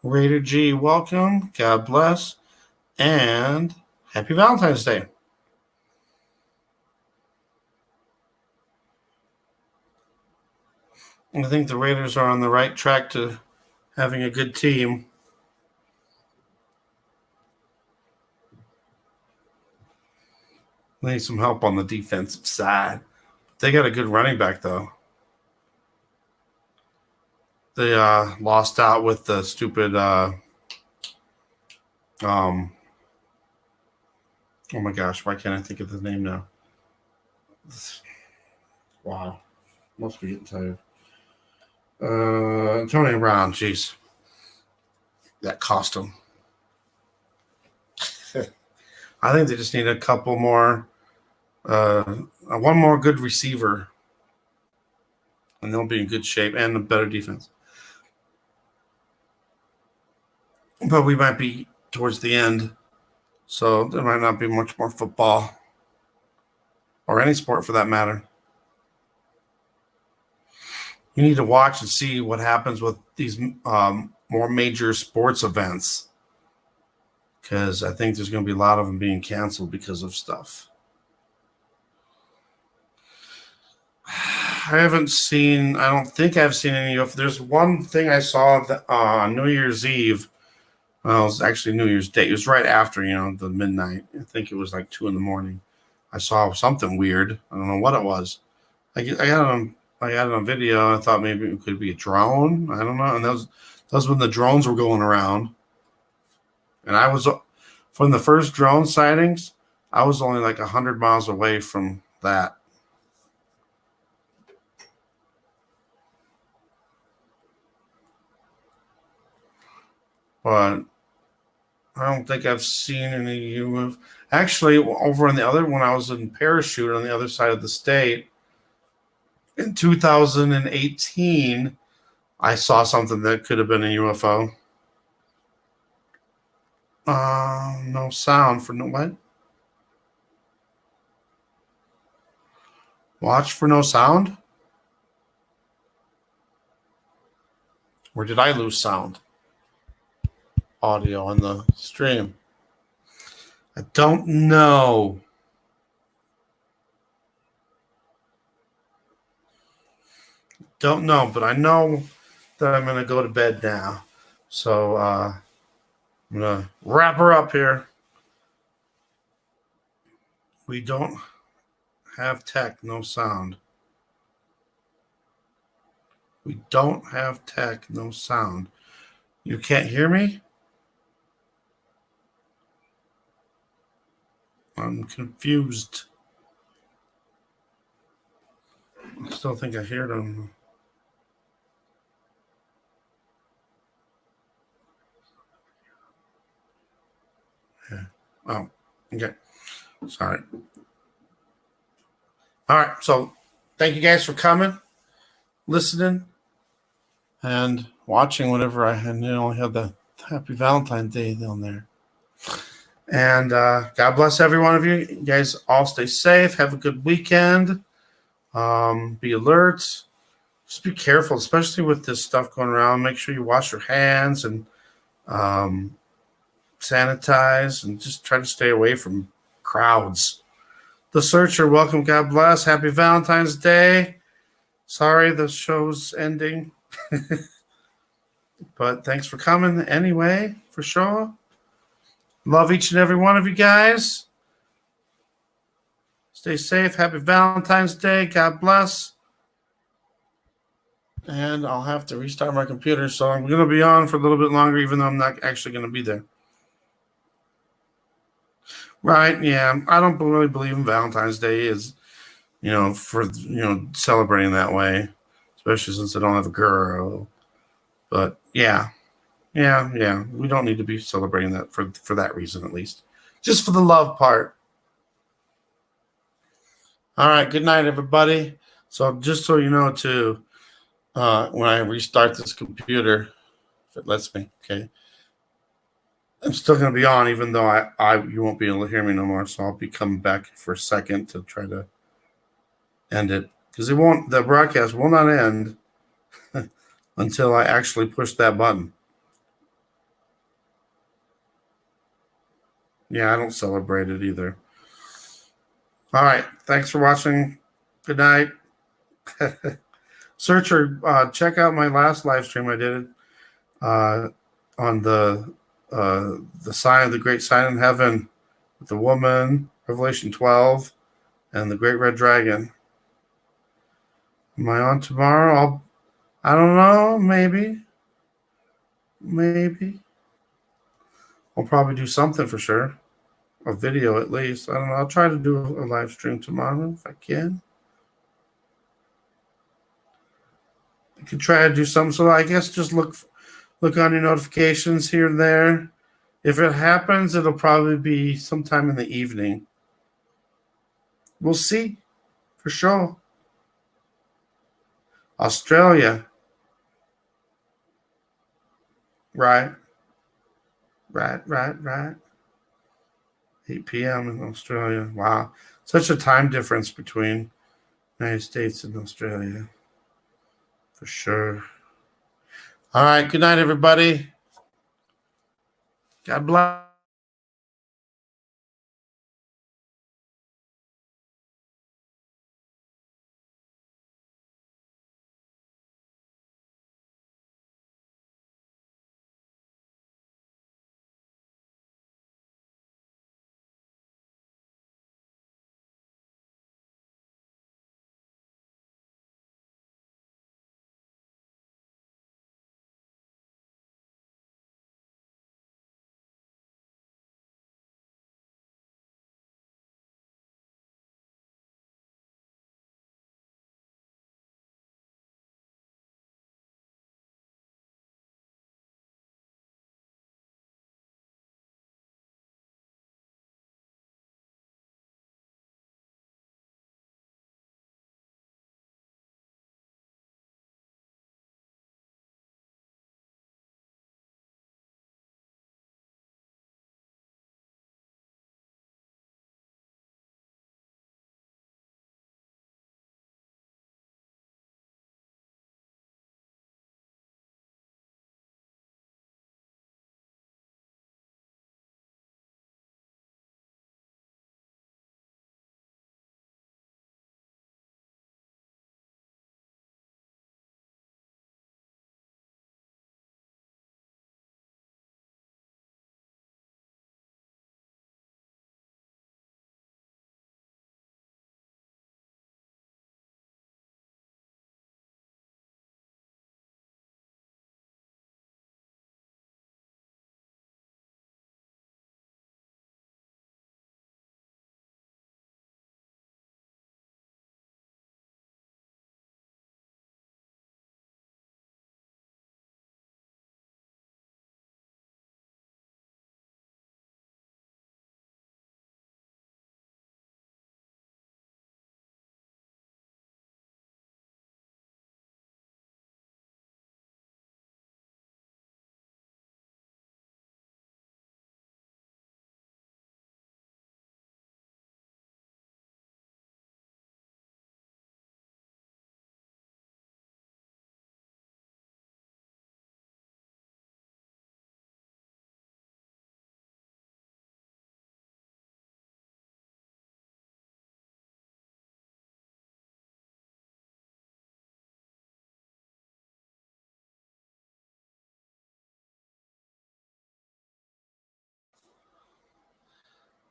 Raider G, welcome. God bless. And happy Valentine's Day. I think the Raiders are on the right track to having a good team. They need some help on the defensive side. They got a good running back, though. They lost out with the stupid oh my gosh, why can't I think of the name now? Wow. Must be getting tired. Antonio Brown, jeez. That cost them. I think they just need a couple more, one more good receiver, and they'll be in good shape and a better defense. But we might be towards the end, so there might not be much more football or any sport for that matter. You need to watch and see what happens with these more major sports events, because I think there's going to be a lot of them being canceled because of stuff. I don't think I've seen any of. There's one thing I saw on New Year's Eve. Well, it was actually New Year's Day. It was right after, the midnight. I think it was like 2 a.m. I saw something weird. I don't know what it was. I got it on video. I thought maybe it could be a drone. I don't know. And that was when the drones were going around. And I was, from the first drone sightings, I was only like 100 miles away from that. But I don't think I've seen any UFO. Actually, over on the other, when I was in Parachute on the other side of the state, in 2018, I saw something that could have been a UFO. No sound for no what? Watch for no sound? Or did I lose sound? Audio on the stream. I don't know. Don't know, but I know that I'm going to go to bed now. So I'm going to wrap her up here. We don't have tech, no sound. We don't have tech, no sound. You can't hear me? I'm confused. I still think I hear them. Yeah. Oh, okay. Sorry. All right. So thank you guys for coming, listening, and watching whatever I had. You know, I had the Happy Valentine's Day down there. And God bless every one of you. You guys all stay safe. Have a good weekend. Be alert. Just be careful, especially with this stuff going around. Make sure you wash your hands and sanitize, and just try to stay away from crowds. The Searcher, welcome. God bless. Happy Valentine's Day. Sorry the show's ending. But thanks for coming anyway, for sure. Love each and every one of you guys. Stay safe. Happy Valentine's Day. God bless. And I'll have to restart my computer, so I'm going to be on for a little bit longer, even though I'm not actually going to be there. Right, yeah. I don't really believe in Valentine's Day is, for, celebrating that way, especially since I don't have a girl. But yeah. We don't need to be celebrating that for that reason, at least. Just for the love part. All right, good night, everybody. So just so you know, too, when I restart this computer, if it lets me, okay, I'm still going to be on, even though you won't be able to hear me no more. So I'll be coming back for a second to try to end it, because the broadcast will not end until I actually push that button. Yeah, I don't celebrate it either. All right, thanks for watching. Good night. Searcher, check out my last live stream I did on the sign of the great sign in heaven with the woman, Revelation 12, and the great red dragon. Am I on tomorrow? I don't know. Maybe. I'll probably do something for sure. A video at least. I don't know. I'll try to do a live stream tomorrow if I can. I could try to do something. So I guess just look on your notifications here and there. If it happens, it'll probably be sometime in the evening. We'll see for sure. Australia. Right. 8 p.m. in Australia. Wow. Such a time difference between United States and Australia. For sure. All right. Good night, everybody. God bless.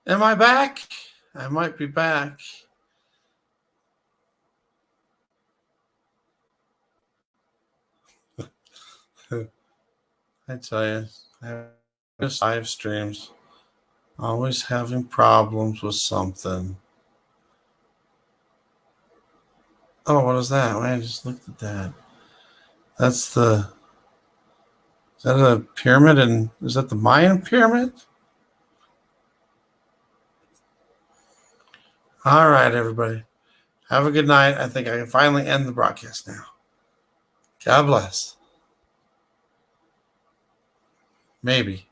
Am I back? I might be back. I tell you, I have live streams. Always having problems with something. Oh, what is that? I just looked at that. That's the. Is that a pyramid? And is that the Mayan pyramid? All right, everybody. Have a good night. I think I can finally end the broadcast now. God bless. Maybe.